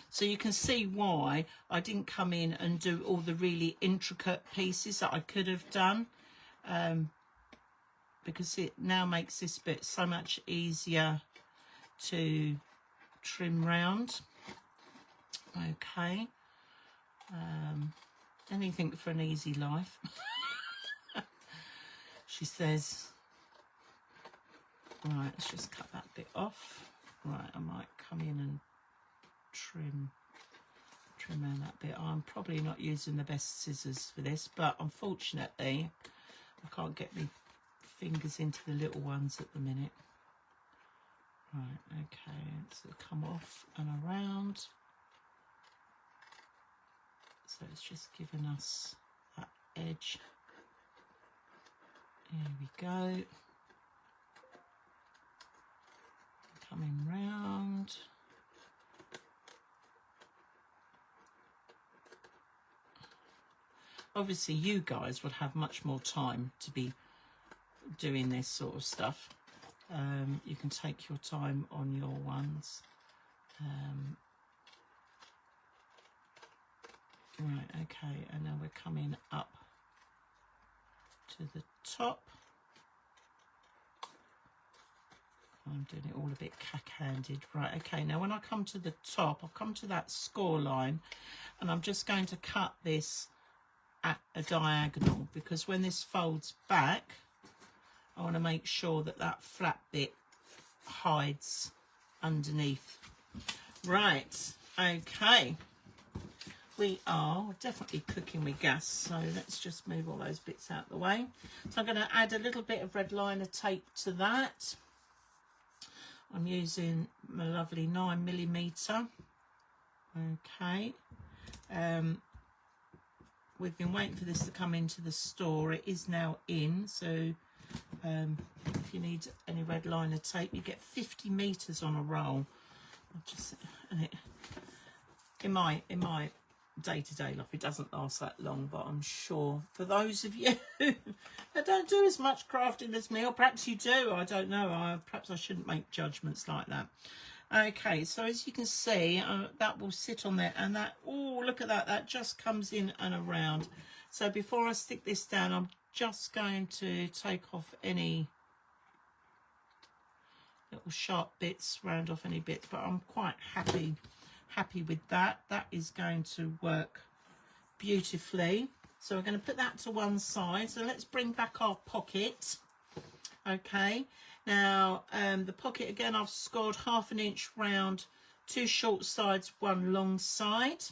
So you can see why I didn't come in and do all the really intricate pieces that I could have done, because it now makes this bit so much easier to trim round. Okay, anything for an easy life. She says. Right, let's just cut that bit off. Right, I might come in and trim around that bit. I'm probably not using the best scissors for this, but unfortunately I can't get my fingers into the little ones at the minute. Right, okay, so come off and around. So it's just giving us that edge. There we go. coming round. Obviously you guys would have much more time to be doing this sort of stuff. You can take your time on your ones. Right, okay, and now we're coming up to the top. I'm doing it all a bit cack-handed. Right, okay, now when I come to the top, I've come to that score line, and I'm just going to cut this at a diagonal, because when this folds back, I want to make sure that that flat bit hides underneath. Right, okay. We are definitely cooking with gas, so let's just move all those bits out of the way. So I'm going to add a little bit of red liner tape to that. I'm using my lovely 9mm. Okay. We've been waiting for this to come into the store. It is now in, so if you need any red liner tape, you get 50 meters on a roll. In my day-to-day life, it doesn't last that long, but I'm sure for those of you that don't do as much crafting as me, or perhaps you do, I don't know, perhaps I shouldn't make judgments like that. Okay, so as you can see, that will sit on there, and that, oh, look at that, that just comes in and around. So before I stick this down, I'm just going to take off any little sharp bits, round off any bits, but I'm quite happy with that. That is going to work beautifully. So we're going to put that to one side. So let's bring back our pocket. Okay, now the pocket again, I've scored 1/2 inch round, 2 short sides, 1 long side,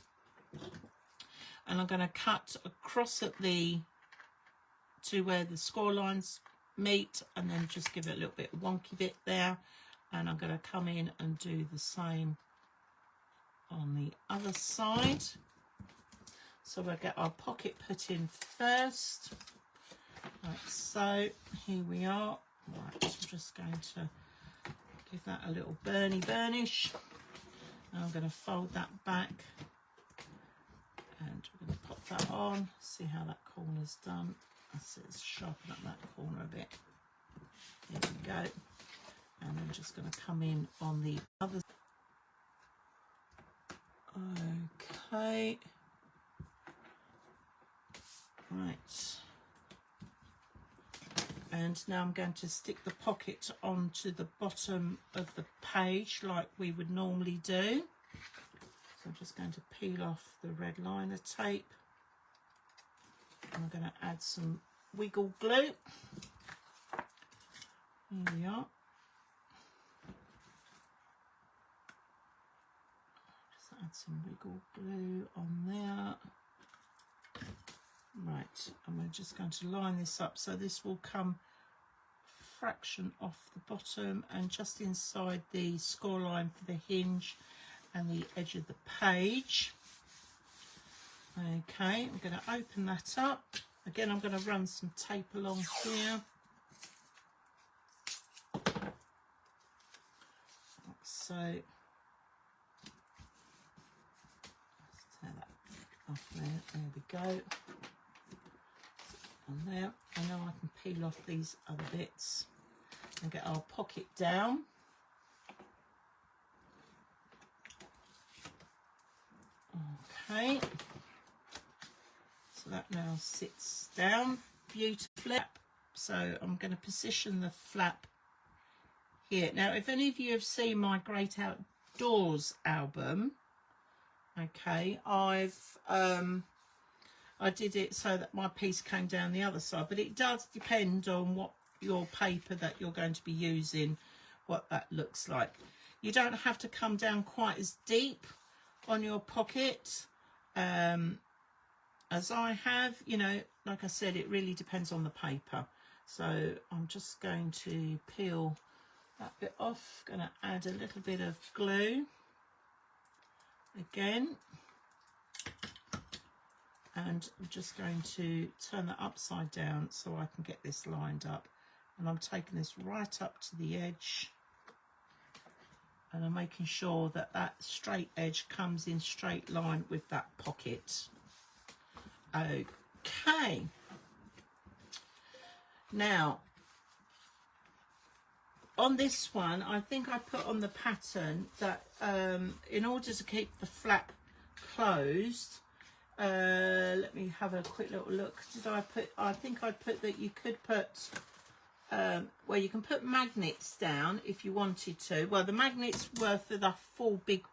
and I'm going to cut across at the to where the score lines meet, and then just give it a little bit of wonky bit there, and I'm going to come in and do the same on the other side. So we'll get our pocket put in first, like so. Here we are. Right, so I'm just going to give that a little burnish. And I'm going to fold that back, and we're going to pop that on. See how that corner's done. Let's sharpen up that corner a bit. There we go. And I'm just going to come in on the other. Okay. Right. And now I'm going to stick the pocket onto the bottom of the page like we would normally do. So I'm just going to peel off the red liner tape. I'm going to add some wiggle glue. Here we are. Just add some wiggle glue on there. Right, and we're just going to line this up, so this will come a fraction off the bottom and just inside the score line for the hinge and the edge of the page. Okay, I'm going to open that up. Again, I'm going to run some tape along here. Like so. Let's tear that off there. There we go. On there, and now I can peel off these other bits and get our pocket down. Okay, so that now sits down beautifully. So I'm going to position the flap here. Now, if any of you have seen my Great Outdoors album, okay, I did it so that my piece came down the other side, but it does depend on what your paper that you're going to be using, what that looks like. You don't have to come down quite as deep on your pocket as I have. You know, like I said, it really depends on the paper. So I'm just going to peel that bit off, going to add a little bit of glue again. And I'm just going to turn that upside down so I can get this lined up. And I'm taking this right up to the edge. and I'm making sure that that straight edge comes in straight line with that pocket. Okay, now on this one, I think I put on the pattern that in order to keep the flap closed, let me have a quick little look. Did I put, I think I put that you could put, well, you can put magnets down if you wanted to. Well, the magnets were for the full big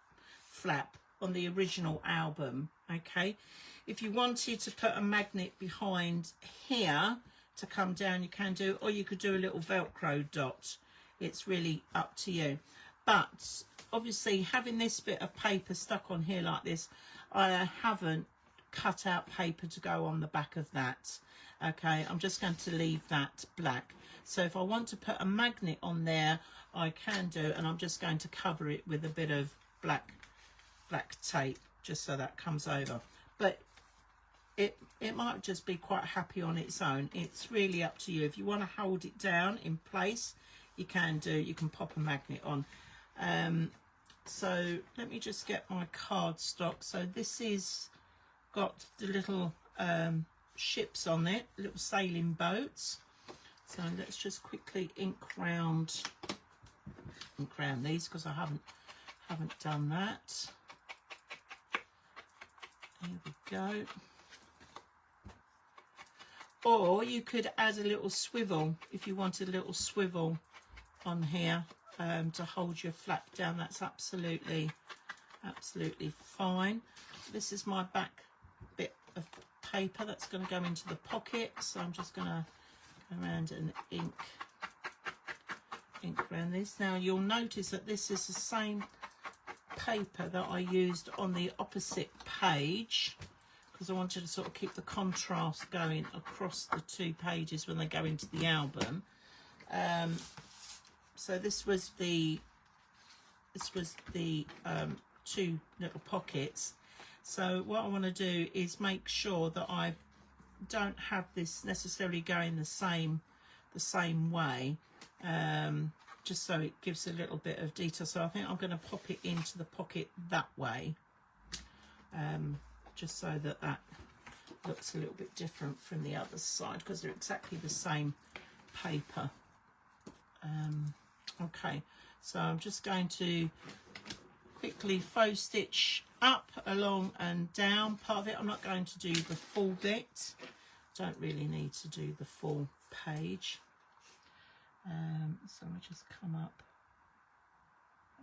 flap on the original album, okay? If you wanted to put a magnet behind here to come down, you can do, or you could do a little Velcro dot. It's really up to you. But obviously having this bit of paper stuck on here like this, I haven't cut out paper to go on the back of that. Okay, I'm just going to leave that black. So if I want to put a magnet on there, I can do, and I'm just going to cover it with a bit of black tape, just so that comes over. But it might just be quite happy on its own. It's really up to you. If you want to hold it down in place, you can do. You can pop a magnet on. So let me just get my cardstock. So this is got the little ships on it, little sailing boats. So let's just quickly ink round these, because I haven't done that. Here we go. Or you could add a little swivel if you wanted a little swivel on here to hold your flap down. That's absolutely fine. This is my back bit of paper that's going to go into the pocket, so I'm just going to go around and ink around this. Now you'll notice that this is the same paper that I used on the opposite page, because I wanted to sort of keep the contrast going across the two pages when they go into the album. So this was the two little pockets. So what I want to do is make sure that I don't have this necessarily going the same way, just so it gives a little bit of detail. So I think I'm going to pop it into the pocket that way, just so that that looks a little bit different from the other side, because they're exactly the same paper. Okay, so I'm just going to quickly faux stitch up, along and down part of it. I'm not going to do the full bit. Don't really need to do the full page. So I'll just come up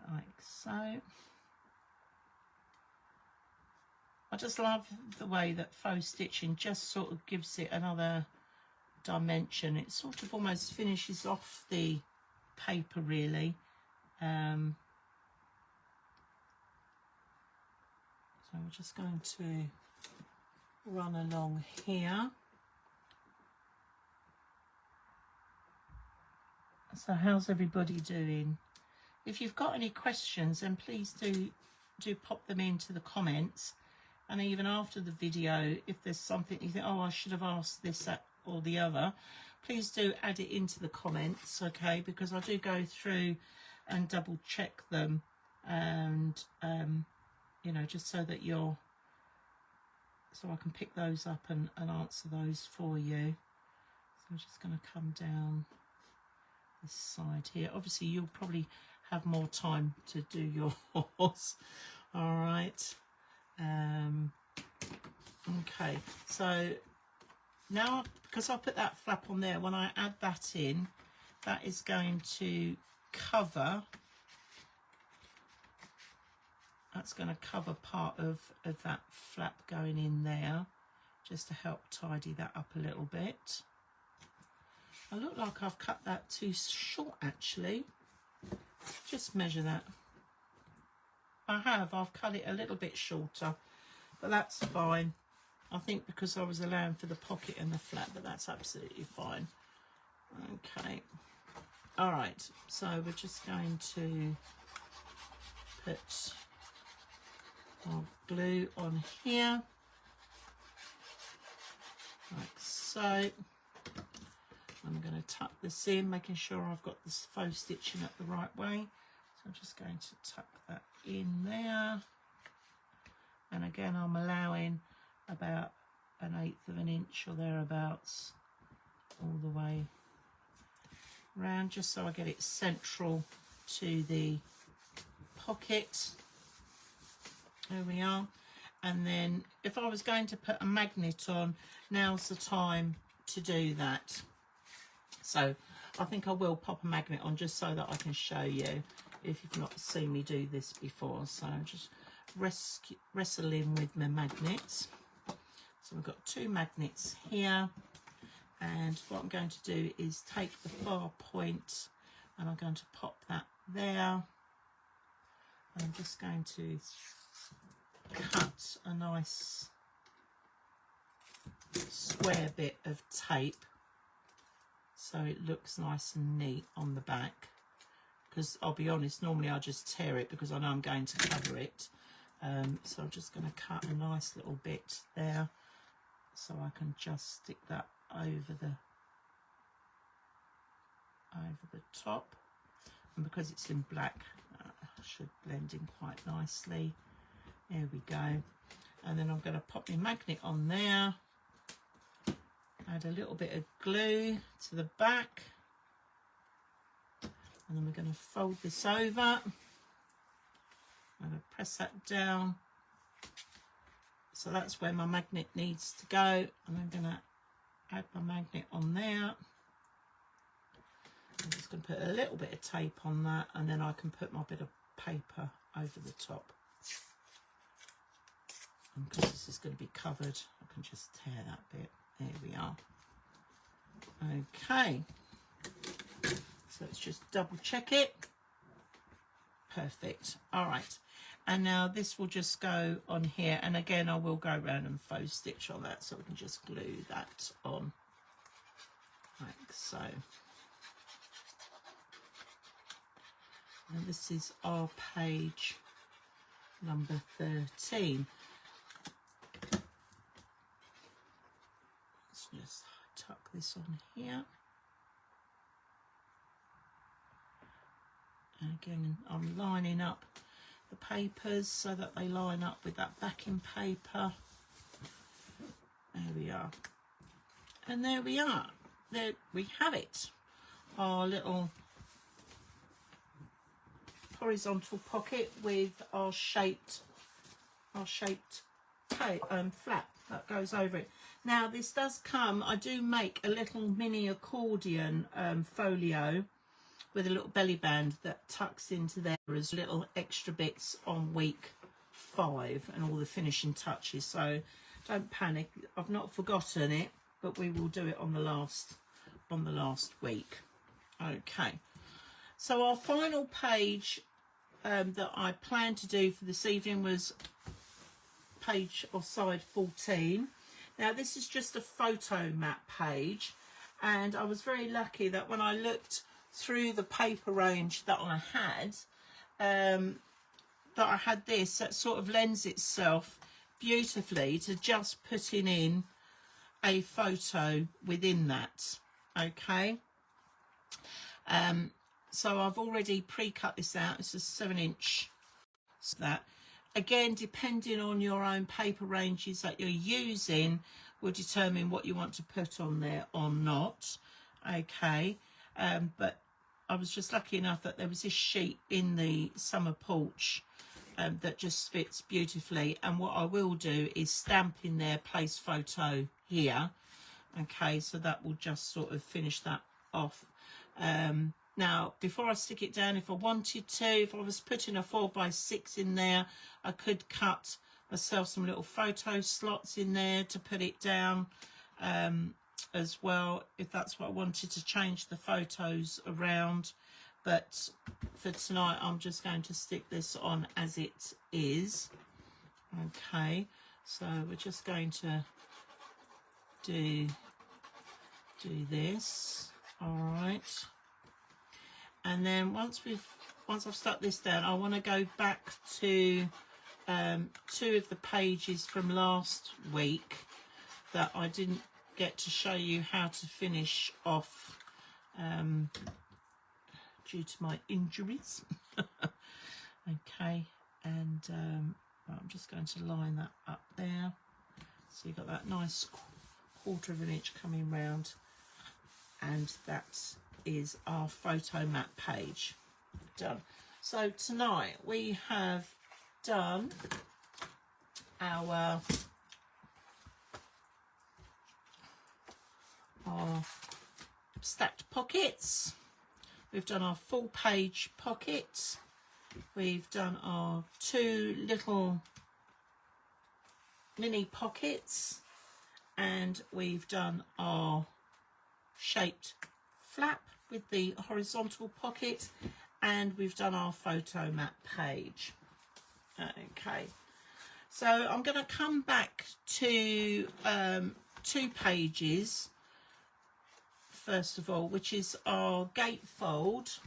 like so. I just love the way that faux stitching just sort of gives it another dimension. It sort of almost finishes off the paper, really. So we're just going to run along here. So how's everybody doing? If you've got any questions, then please do pop them into the comments. And even after the video, if there's something you think, oh, I should have asked this, that or the other, please do add it into the comments, okay? Because I do go through and double check them, and you know, just so that so I can pick those up and answer those for you. So I'm just going to come down this side here. Obviously you'll probably have more time to do yours. All right. Okay, so now, because I put that flap on there, when I add that in, that is going to cover, that's going to cover part of that flap going in there, just to help tidy that up a little bit. I look like I've cut that too short, actually. Just measure that. I've cut it a little bit shorter, but that's fine. I think because I was allowing for the pocket and the flap, but that's absolutely fine. Okay. All right, so we're just going to put our glue on here, like so. I'm going to tuck this in, making sure I've got this faux stitching up the right way. So I'm just going to tuck that in there, and again I'm allowing about 1/8 of an inch or thereabouts all the way round, just so I get it central to the pocket. There we are. And then if I was going to put a magnet on, now's the time to do that. So I think I will pop a magnet on just so that I can show you if you've not seen me do this before. So I'm just wrestling with my magnets. So we've got 2 magnets here, and what I'm going to do is take the far point and I'm going to pop that there. And I'm just going to cut a nice square bit of tape so it looks nice and neat on the back, because I'll be honest, normally I just tear it because I know I'm going to cover it. So I'm just going to cut a nice little bit there so I can just stick that over the top, and because it's in black, should blend in quite nicely. There we go. And then I'm going to pop my magnet on there, add a little bit of glue to the back, and then we're going to fold this over. I'm going to press that down. So that's where my magnet needs to go, and I'm going to add my magnet on there. I'm just going to put a little bit of tape on that, and then I can put my bit of paper over the top. And because this is going to be covered, I can just tear that bit. There we are. Okay. So let's just double check it. Perfect. All right. And now this will just go on here. And again, I will go around and faux stitch on that so we can just glue that on. Like so. And this is our page number 13. Let's just tuck this on here. And again, I'm lining up the papers so that they line up with that backing paper. There we are. And there we are. There we have it. Our little horizontal pocket with our shaped flap that goes over it. Now this does come, I do make a little mini accordion folio with a little belly band that tucks into there as little extra bits on week 5 and all the finishing touches. So don't panic, I've not forgotten it, but we will do it on the last week. Okay, so our final page that I planned to do for this evening was page or side 14. Now this is just a photo map page, and I was very lucky that when I looked through the paper range that I had, this that sort of lends itself beautifully to just putting in a photo within that. Okay, so I've already pre-cut this out. It's a 7-inch. That again, depending on your own paper ranges that you're using, will determine what you want to put on there or not. Okay, but I was just lucky enough that there was this sheet in the summer porch that just fits beautifully, and what I will do is stamp in there place photo here. Okay, so that will just sort of finish that off. Now before I stick it down, if I wanted to, if I was putting a 4x6 in there, I could cut myself some little photo slots in there to put it down as well, if that's what I wanted to change the photos around. But for tonight I'm just going to stick this on as it is. Okay, so we're just going to do this. All right, and then once I've stuck this down, I want to go back to 2 of the pages from last week that I didn't get to show you how to finish off due to my injuries. Okay, and right, I'm just going to line that up there. So you've got that nice 1/4 of an inch coming round, and that is our photo mat page done. So tonight we have done our stacked pockets. We've done our full page pockets. We've done our 2 little mini pockets, and we've done our shaped flap with the horizontal pocket, and we've done our photo mat page. Okay, so I'm going to come back to 2 pages first of all, which is our gatefold.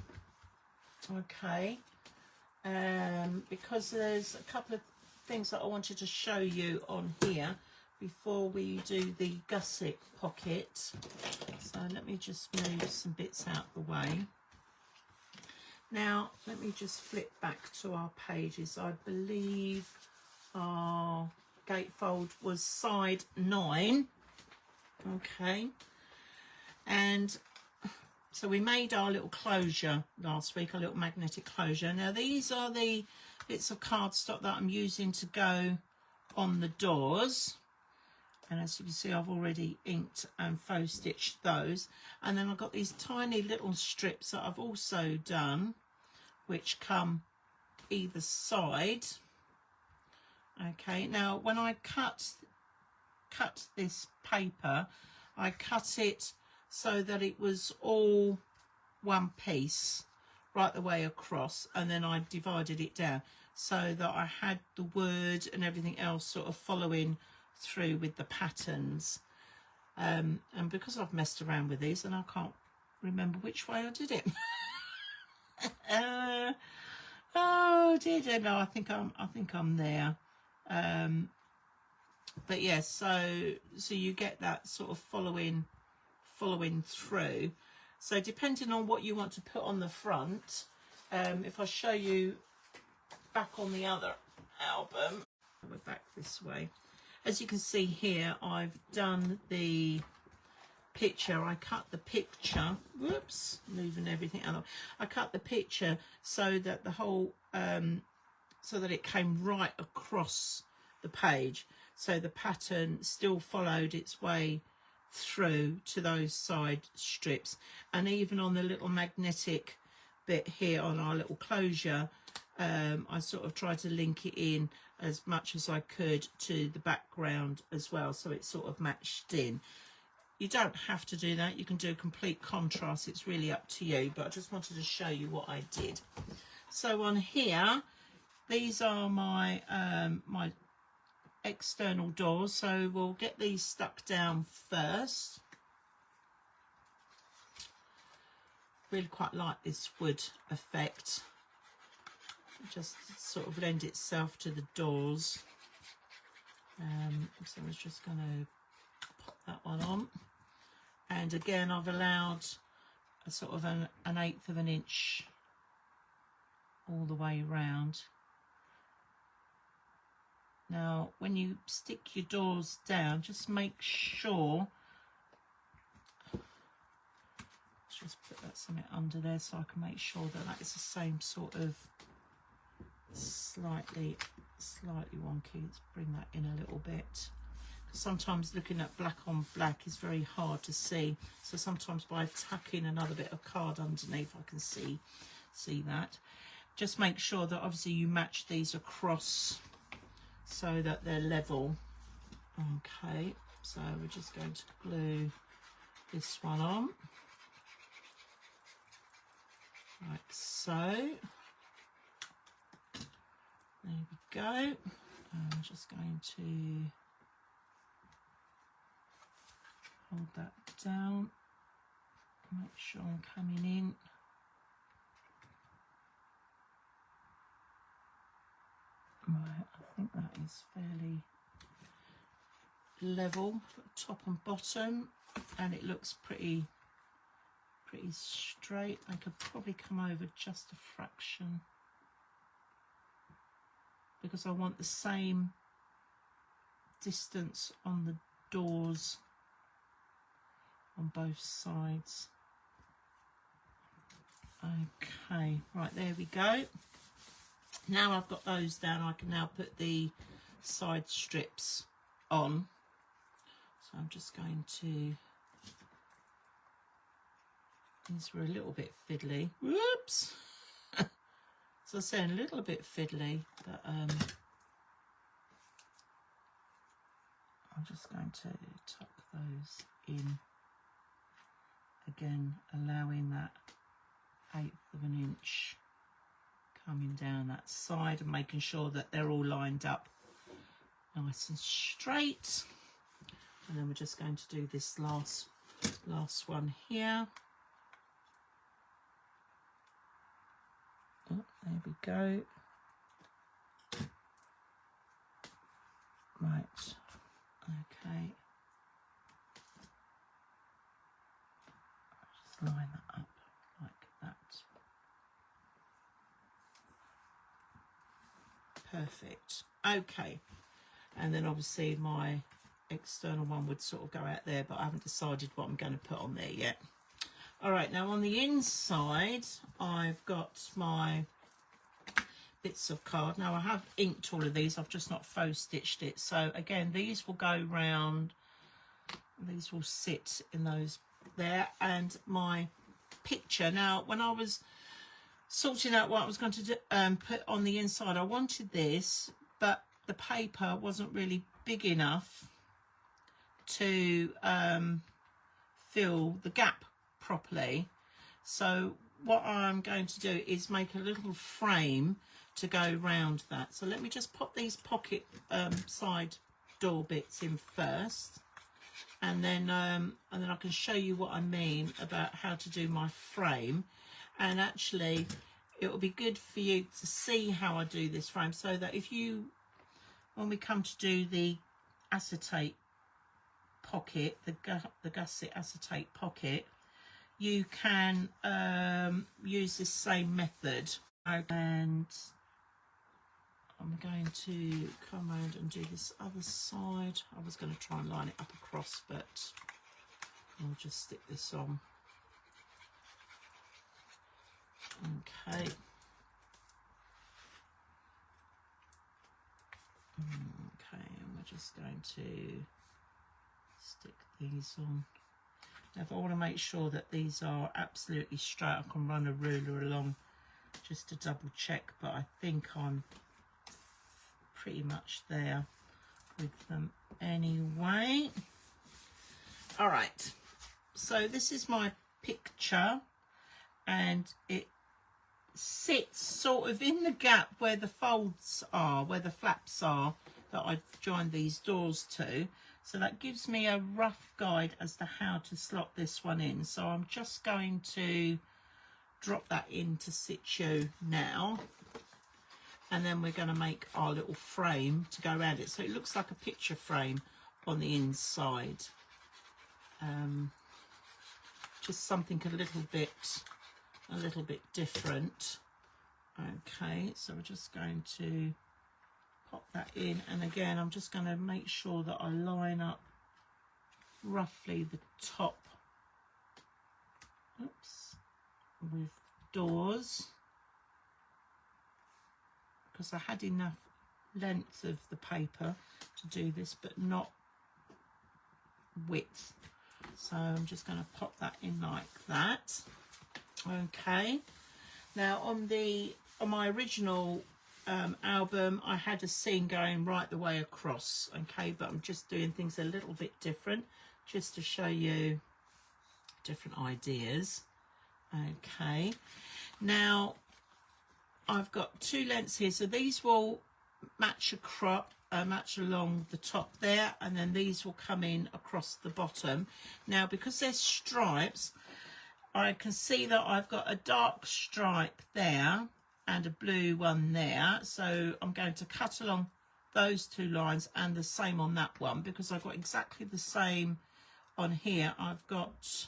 Okay, because there's a couple of things that I wanted to show you on here before we do the gusset pocket. So let me just move some bits out the way. Now let me just flip back to our pages. I believe our gatefold was side 9. Okay, and so we made our little closure last week, a little magnetic closure. Now these are the bits of cardstock that I'm using to go on the doors, and as you can see I've already inked and faux stitched those. And then I've got these tiny little strips that I've also done, which come either side. Okay, now when I cut this paper, I cut it so that it was all one piece right the way across, and then I divided it down so that I had the word and everything else sort of following through with the patterns. And because I've messed around with these and I can't remember which way I did it. Oh dear, no, I think I'm there. But yes, so you get that sort of following through. So depending on what you want to put on the front, if I show you back on the other album, we're back this way. As you can see here, I've done the picture. I cut the picture, whoops, moving everything out. I cut the picture so that the whole so that it came right across the page, so the pattern still followed its way through to those side strips. And even on the little magnetic bit here on our little closure, I sort of tried to link it in as much as I could to the background as well, so it sort of matched in. You don't have to do that, you can do a complete contrast, it's really up to you, but I just wanted to show you what I did. So on here, these are my my external doors, so we'll get these stuck down first. Really quite like this wood effect. It just sort of lend itself to the doors. So I was just going to pop that one on, and again I've allowed a sort of an 1/8 of an inch all the way round. Now when you stick your doors down, just make sure, let's just put that something under there so I can make sure that that is the same sort of slightly wonky. Let's bring that in a little bit. Sometimes looking at black on black is very hard to see, so sometimes by tucking another bit of card underneath I can see that. Just make sure that obviously you match these across so that they're level. Okay, so we're just going to glue this one on like so. There we go. I'm just going to hold that down, make sure I'm coming in. Right, I think that is fairly level, top and bottom, and it looks pretty straight. I could probably come over just a fraction because I want the same distance on the doors on both sides. Okay, right, there we go. Now I've got those down, I can now put the side strips on. So I'm just going to, these were a little bit fiddly. Whoops! So I was saying a little bit fiddly, but I'm just going to tuck those in. Again, allowing that 1/8 of an inch coming down that side and making sure that they're all lined up nice and straight. And then we're just going to do this last one here. Oh, there we go. Right, okay. Just line that up like that. Perfect. Okay, and then obviously my external one would sort of go out there, but I haven't decided what I'm going to put on there yet. All right, now on the inside I've got my bits of card. Now I have inked all of these, I've just not faux stitched it. So again, these will go round, these will sit in those there, and my picture. Now when I was sorting out what I was going to do, put on the inside, I wanted this, but the paper wasn't really big enough to fill the gap properly. So what I'm going to do is make a little frame to go round that. So let me just pop these pocket side door bits in first, and then I can show you what I mean about how to do my frame. And actually it will be good for you to see how I do this frame, so that if you, when we come to do the acetate pocket, the gusset acetate pocket, you can use this same method. And I'm going to come around and do this other side. I was going to try and line it up across, but I'll just stick this on. Okay. Okay, and we're just going to stick these on. Now if I want to make sure that these are absolutely straight, I can run a ruler along just to double check, but I think I'm pretty much there with them anyway. All right, so this is my picture, and it sits sort of in the gap where the folds are, where the flaps are that I've joined these doors to. So that gives me a rough guide as to how to slot this one in. So I'm just going to drop that into situ now, and then we're going to make our little frame to go around it, so it looks like a picture frame on the inside. Just something a little bit different. Okay, so we're just going to pop that in, and again I'm just going to make sure that I line up roughly the top, oops, with doors, because I had enough length of the paper to do this, but not width. So I'm just going to pop that in like that. Okay, now on my original album, I had a scene going right the way across. Okay, but I'm just doing things a little bit different just to show you different ideas. Okay, now I've got two lengths here, so these will match match along the top there, and then these will come in across the bottom. Now because they're stripes, I can see that I've got a dark stripe there and a blue one there, so I'm going to cut along those two lines and the same on that one, because I've got exactly the same on here. I've got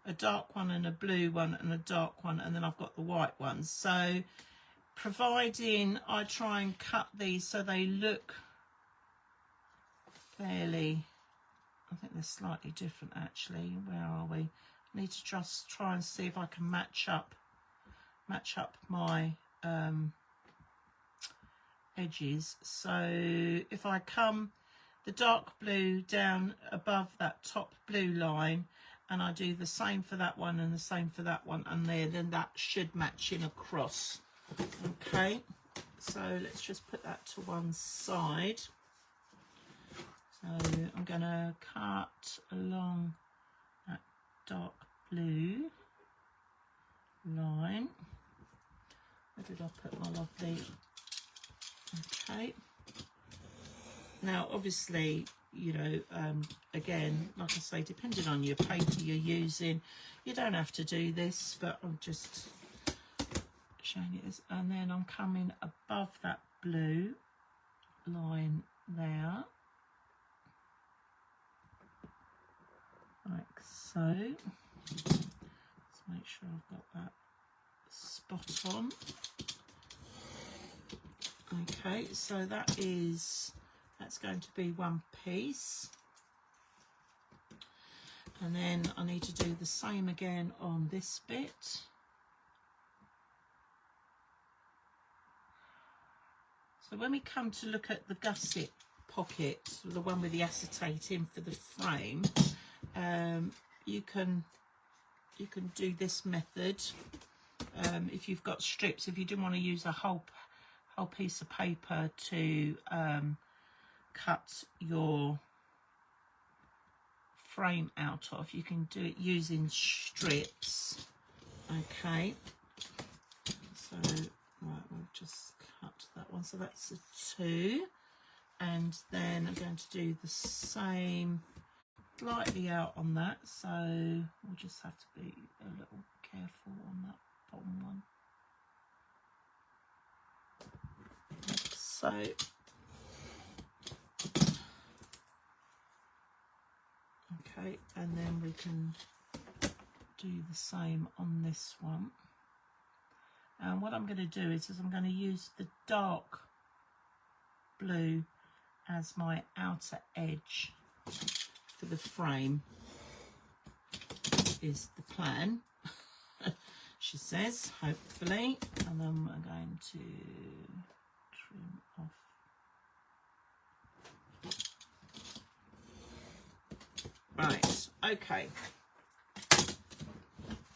a dark one and a blue one and a dark one, and then I've got the white one. So providing I try and cut these so they look fairly, I think they're slightly different actually. Where are we? I need to just try and see if I can match up my edges. So if I come the dark blue down above that top blue line, and I do the same for that one and the same for that one, and then that should match in across. Okay, so let's just put that to one side. So I'm going to cut along that dark blue line. Where did I put my lovely? Okay. Now, obviously, you know, again, like I say, depending on your paper you're using, you don't have to do this, but I'm just showing you this. And then I'm coming above that blue line there, like so. Let's make sure I've got that spot on. Okay, so that's going to be one piece, and then I need to do the same again on this bit. So when we come to look at the gusset pocket, the one with the acetate in for the frame, you can do this method if you've got strips. If you didn't want to use a whole piece of paper to cut your frame out of, you can do it using strips. Okay, so right, we'll just cut that one. So that's a 2, and then I'm going to do the same slightly out on that, so we'll just have to be a little careful on that bottom one. So okay, and then we can do the same on this one. And what I'm going to do is I'm going to use the dark blue as my outer edge for the frame, is the plan. She says, hopefully. And then I'm going to trim off. Right, okay.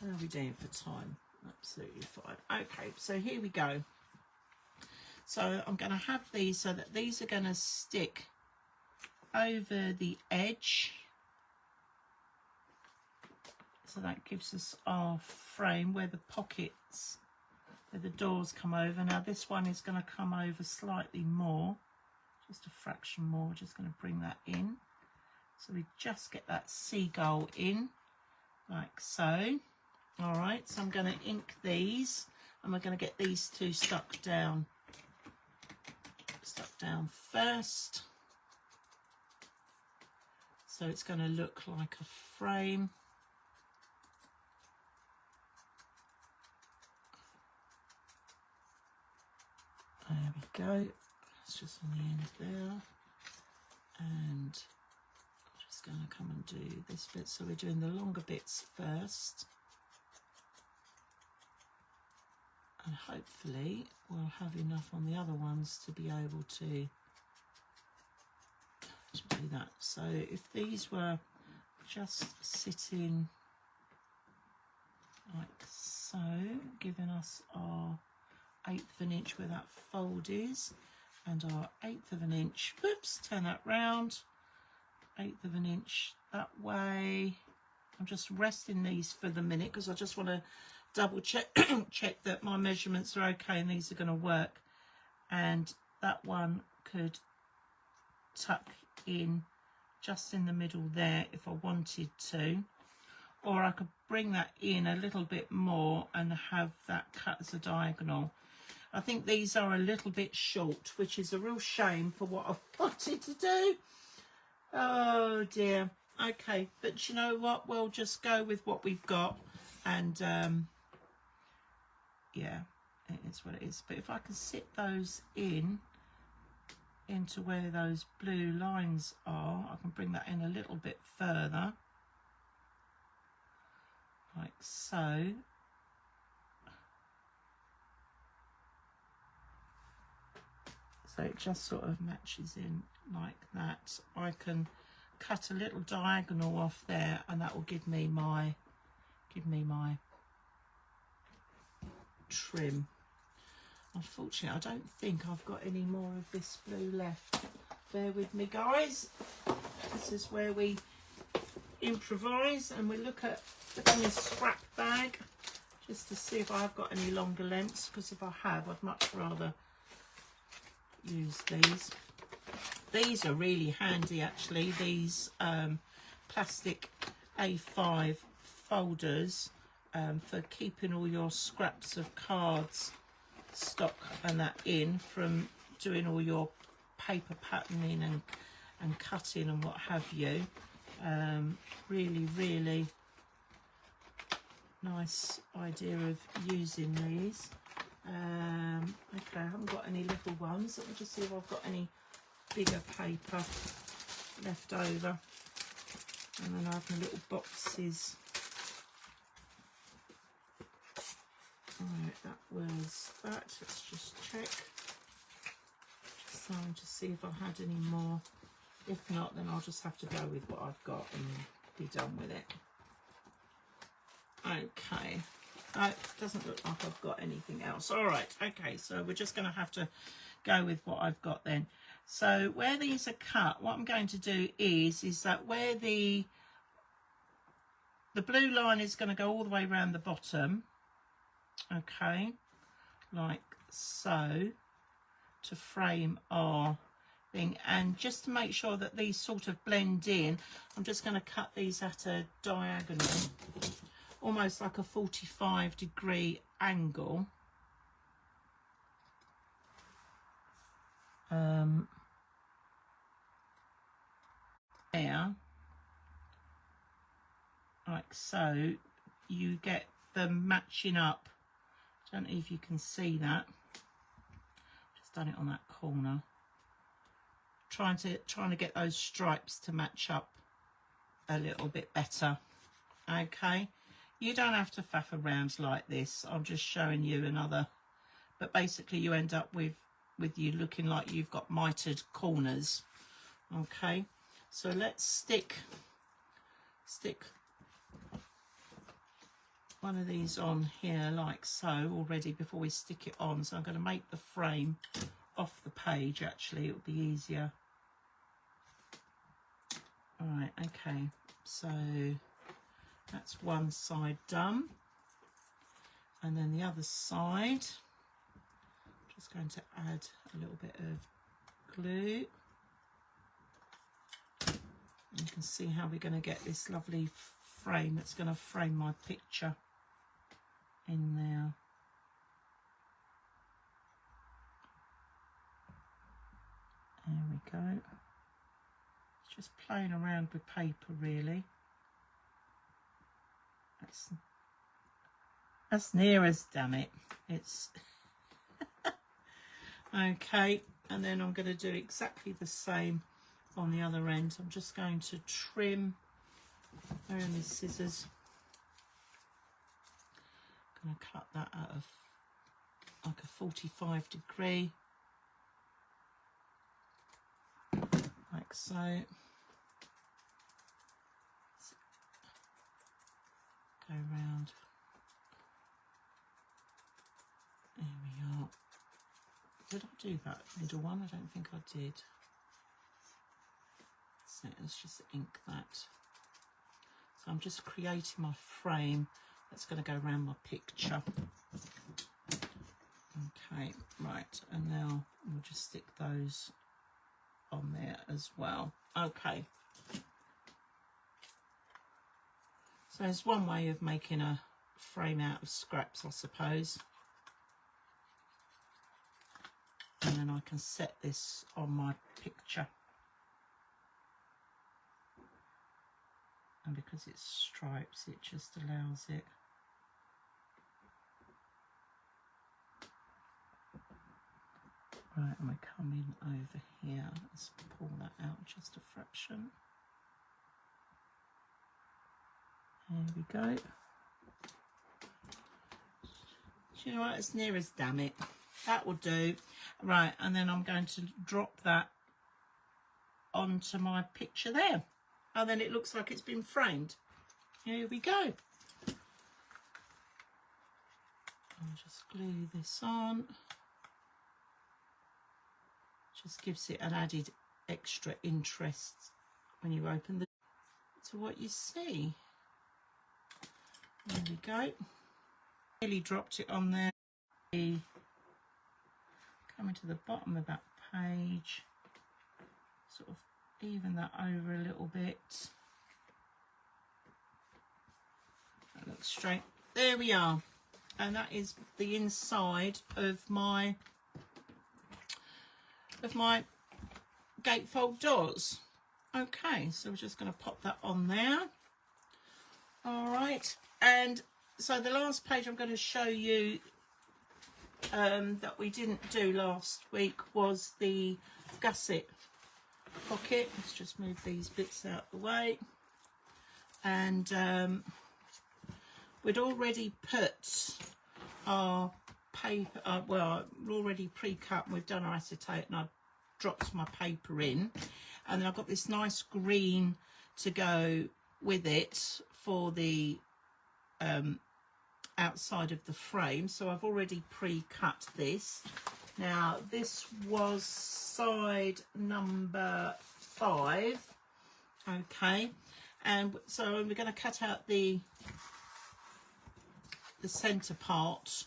How are we doing for time? Absolutely fine. Okay, so here we go. So I'm going to have these so that these are going to stick over the edge. So that gives us our frame where the pockets, where the doors come over. Now this one is going to come over slightly more, just a fraction more. We're just going to bring that in. So we just get that seagull in, like so. All right, so I'm going to ink these, and we're going to get these two stuck down first. So it's going to look like a frame. There we go. It's just on the end there. And I'm just going to come and do this bit. So we're doing the longer bits first. And hopefully we'll have enough on the other ones to be able to do that. So if these were just sitting like so, giving us our 1/8 of an inch where that fold is, and our 1/8 of an inch, whoops, turn that round, 1/8 of an inch that way. I'm just resting these for the minute because I just want to double check check that my measurements are okay and these are going to work. And that one could tuck in just in the middle there if I wanted to, or I could bring that in a little bit more and have that cut as a diagonal. I think these are a little bit short, which is a real shame for what I've wanted to do. Oh dear. Okay, but you know what, we'll just go with what we've got, and yeah, it is what it is. But if I can sit those into where those blue lines are, I can bring that in a little bit further, like so. So it just sort of matches in like that. I can cut a little diagonal off there, and that will give me my trim. Unfortunately, I don't think I've got any more of this blue left. Bear with me, guys. This is where we improvise, and we look at this scrap bag just to see if I've got any longer lengths, because if I have, I'd much rather use these. These are really handy, actually. These plastic A5 folders for keeping all your scraps of cards stock and that in from doing all your paper patterning and cutting and what have you. Really nice idea of using these. Okay, I haven't got any little ones. Let me just see if I've got any bigger paper left over. And then I have my little boxes. Right, that was that. Let's just check. Just trying to see if I've had any more. If not, then I'll just have to go with what I've got and be done with it. Okay. It doesn't look like I've got anything else. All right. Okay, so we're just going to have to go with what I've got then. So where these are cut, what I'm going to do is that where the blue line is going to go all the way around the bottom. Okay, like so, to frame our thing. And just to make sure that these sort of blend in, I'm just going to cut these at a diagonal, almost like a 45-degree angle. There, like so, you get them matching up. I don't know if you can see that. Just done it on that corner. Trying to get those stripes to match up a little bit better. Okay, you don't have to faff around like this. I'm just showing you another. But basically, you end up with you looking like you've got mitered corners. Okay, so let's stick one of these on here like so already before we stick it on. So I'm going to make the frame off the page. Actually, it will be easier. All right, okay, so that's one side done, and then the other side, just going to add a little bit of glue. You can see how we're going to get this lovely frame that's going to frame my picture in there. There we go. It's just playing around with paper, really. That's near as, damn it. It's okay, and then I'm going to do exactly the same on the other end. I'm just going to trim. Where are my scissors? I'm going to cut that out of like a 45-degree, like so. Go around. There we are. Did I do that middle one? I don't think I did. So let's just ink that. So I'm just creating my frame that's going to go around my picture. Okay, right, and now we'll just stick those on there as well. Okay. So there's one way of making a frame out of scraps, I suppose. And then I can set this on my picture. And because it's stripes, it just allows it. Right, and we're coming over here. Let's pull that out just a fraction. There we go. Do you know what? It's near as damn it. That will do. Right, and then I'm going to drop that onto my picture there. And then it looks like it's been framed. Here we go. I'll just glue this on. Just gives it an added extra interest when you open the to what you see. There we go. Nearly dropped it on there. Coming to the bottom of that page, sort of even that over a little bit. That looks straight. There we are. And that is the inside of my gatefold doors. Okay, so we're just going to pop that on there. All right, and so the last page I'm going to show you that we didn't do last week was the gusset pocket. Let's just move these bits out of the way. And we'd already put our paper, well, already pre-cut, and we've done our acetate, and I've dropped my paper in, and then I've got this nice green to go with it for the outside of the frame. So I've already pre-cut this. Now this was side number 5, okay, and so we're going to cut out the center part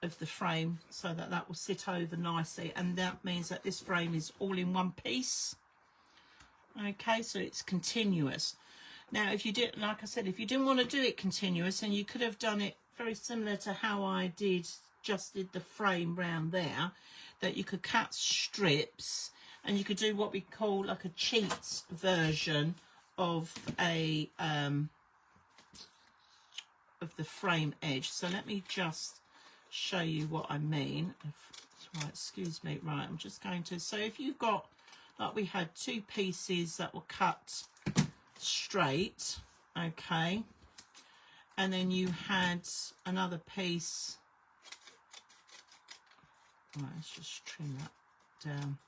of the frame so that that will sit over nicely, and that means that this frame is all in one piece. Okay, so it's continuous. Now if you did, like I said, if you didn't want to do it continuous, and you could have done it very similar to how I did the frame round there, that you could cut strips and you could do what we call like a cheat version of a of the frame edge. So let me just show you what I mean. Right, excuse me. Right, I'm just going to, so if you've got, like we had 2 pieces that were cut straight, okay, and then you had another piece. Right, let's just trim that down.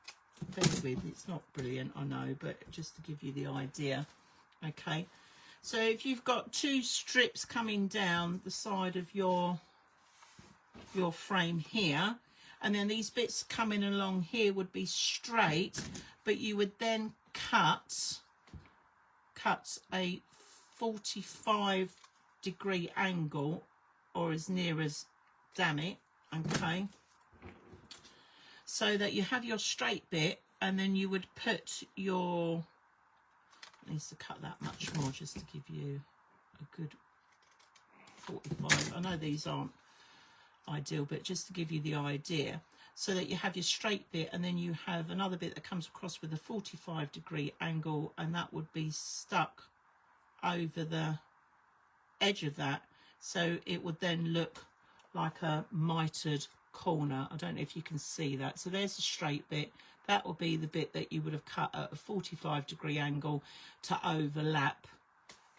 Bear with, it's not brilliant, I know, but just to give you the idea. Okay, so if you've got 2 strips coming down the side of your frame here, and then these bits coming along here would be straight, but you would then cut a 45-degree angle, or as near as, damn it, okay, so that you have your straight bit, and then you would put your, it needs to cut that much more just to give you a good 45. I know these aren't ideal, but just to give you the idea, so that you have your straight bit, and then you have another bit that comes across with a 45-degree angle, and that would be stuck over the edge of that, so it would then look like a mitered corner. I don't know if you can see that. So there's the straight bit. That will be the bit that you would have cut at a 45-degree angle to overlap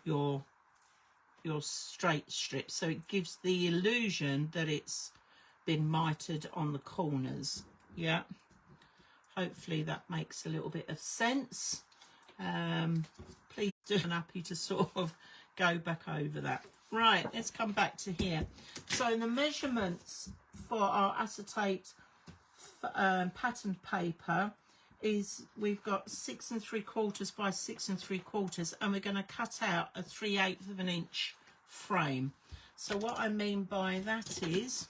your straight strip, so it gives the illusion that it's been mitered on the corners. Yeah, hopefully that makes a little bit of sense. Please do, I'm happy to sort of go back over that. Right, let's come back to here. So the measurements for our acetate patterned paper is, we've got 6 3/4 by 6 3/4, and we're going to cut out a 3/8 of an inch frame. So what I mean by that is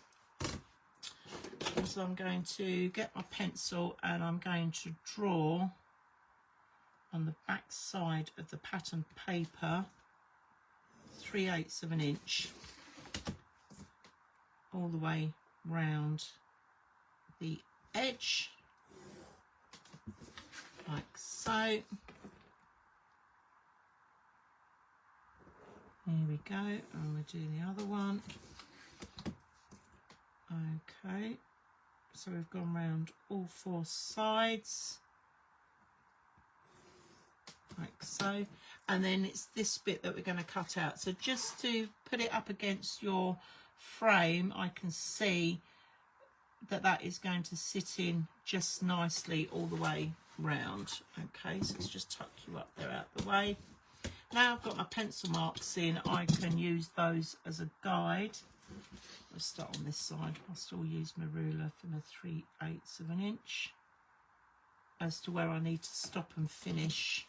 I'm going to get my pencil, and I'm going to draw on the back side of the patterned paper 3/8 of an inch all the way round the edge, like so. Here we go, and we'll do the other one. Okay, So we've gone round all 4 sides, like so, and then it's this bit that we're going to cut out. So just to put it up against your frame, I can see that that is going to sit in just nicely all the way round. Okay, so let's just tuck you up there out the way. Now I've got my pencil marks in, I can use those as a guide. Let's start on this side. I'll still use my ruler for the 3/8 of an inch as to where I need to stop and finish.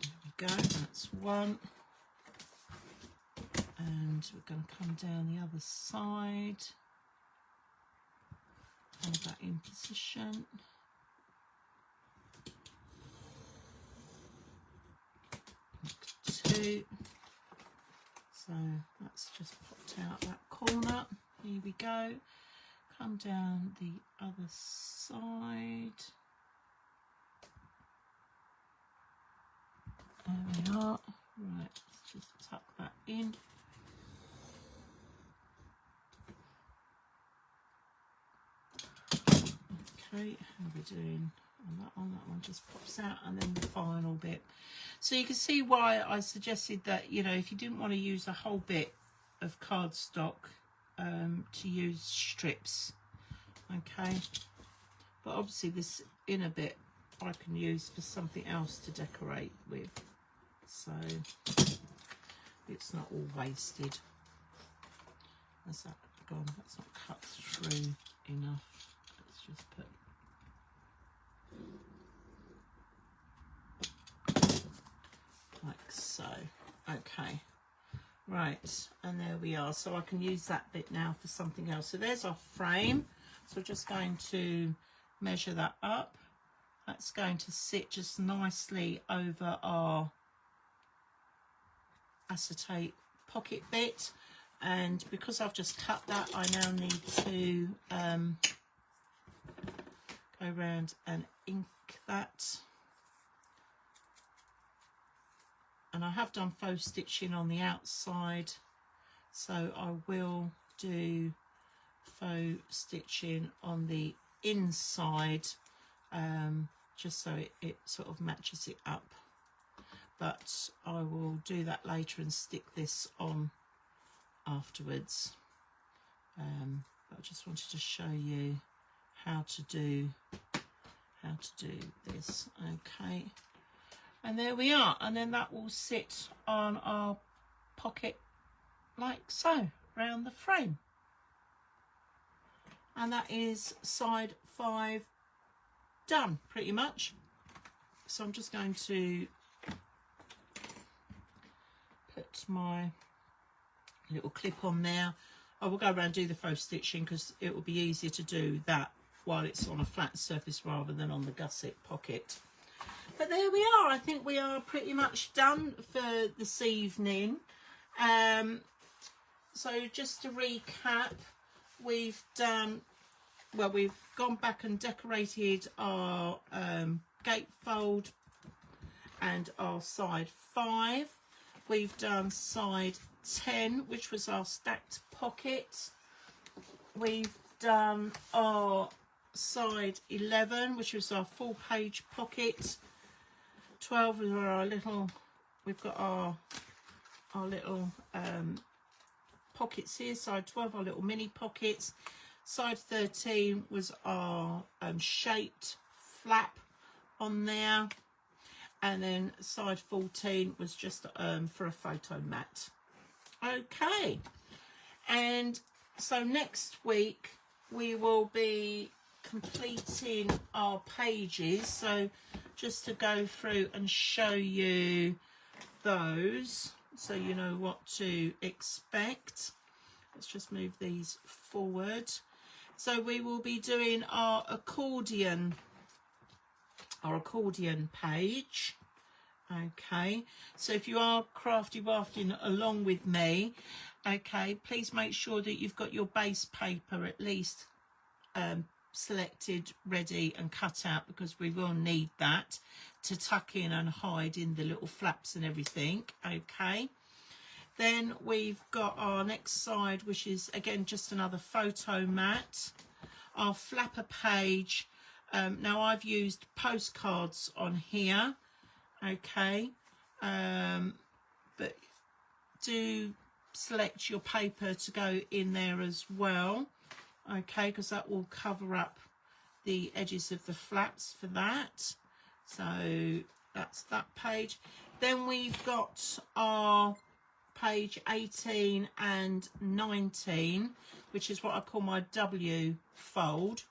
There we go, that's one. And we're going to come down the other side. Hold that in position. Two. So that's just popped out that corner. Here we go. Come down the other side. There we are. Right, let's just tuck that in. Okay, how are we doing on that one? That one just pops out, and then the final bit. So you can see why I suggested that, you know, if you didn't want to use a whole bit of cardstock, to use strips. Okay, but obviously this inner bit I can use for something else to decorate with, so it's not all wasted. That's that gone. That's not cut through enough. Let's just put like so. Okay, right, and there we are. So I can use that bit now for something else. So there's our frame. So we're just going to measure that up. That's going to sit just nicely over our acetate pocket bit, and because I've just cut that, I now need to go around and ink that. And I have done faux stitching on the outside, so I will do faux stitching on the inside, just so it sort of matches it up. But I will do that later and stick this on afterwards. But I just wanted to show you how to do this. Okay, and there we are, and then that will sit on our pocket like so around the frame, and that is side 5 done pretty much. So I'm just going to put my little clip on there. I will go around and do the faux stitching because it will be easier to do that while it's on a flat surface rather than on the gusset pocket. But there we are. I think we are pretty much done for this evening. So just to recap, we've done, well, we've gone back and decorated our gatefold and our side 5. We've done side 10, which was our stacked pocket. We've done our side 11, which was our full page pocket. 12 was our little, we've got our little pockets here. Side 12, our little mini pockets. Side 13 was our shaped flap on there. And then side 14 was just for a photo mat. Okay, and so next week we will be completing our pages. So just to go through and show you those so you know what to expect. Let's just move these forward. So we will be doing our accordion page. Okay, so if you are crafty wafting along with me, okay, please make sure that you've got your base paper at least selected, ready and cut out, because we will need that to tuck in and hide in the little flaps and everything. Okay, Then we've got our next side, which is again just another photo mat. Our flapper page. Now I've used postcards on here, okay, but do select your paper to go in there as well, okay, because that will cover up the edges of the flaps for that. So that's that page. Then we've got our page 18 and 19, which is what I call my W fold.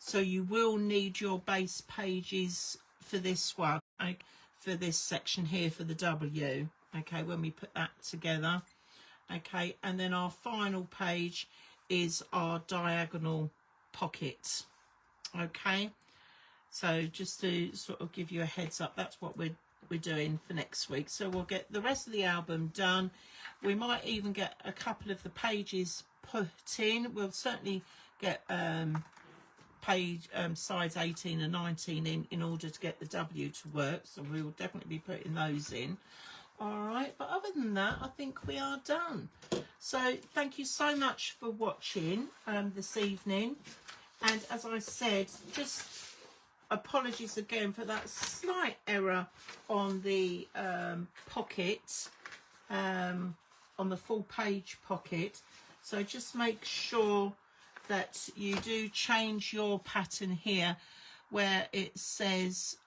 So you will need your base pages for this one, okay, for this section here for the W, okay, when we put that together, okay. And then our final page is our diagonal pocket, okay. So just to sort of give you a heads up, that's what we're doing for next week. So we'll get the rest of the album done. We might even get a couple of the pages put in. We'll certainly get page sides 18 and 19 in order to get the W to work, so we will definitely be putting those in. All right, but other than that, I think we are done. So thank you so much for watching this evening, and as I said, just apologies again for that slight error on the pocket, on the full page pocket. So just make sure that you do change your pattern here where it says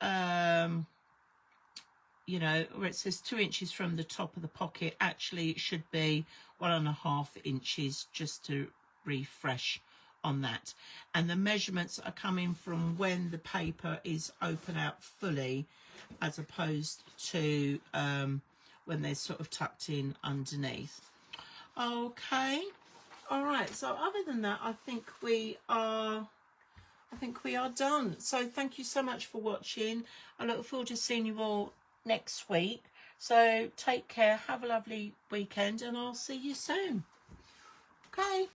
you know, where it says 2 inches from the top of the pocket. Actually it should be 1.5 inches, just to refresh on that. And the measurements are coming from when the paper is open out fully, as opposed to when they're sort of tucked in underneath. Okay. All right, so other than that, I think we are done. So thank you so much for watching. I look forward to seeing you all next week. So take care, have a lovely weekend, and I'll see you soon. Okay.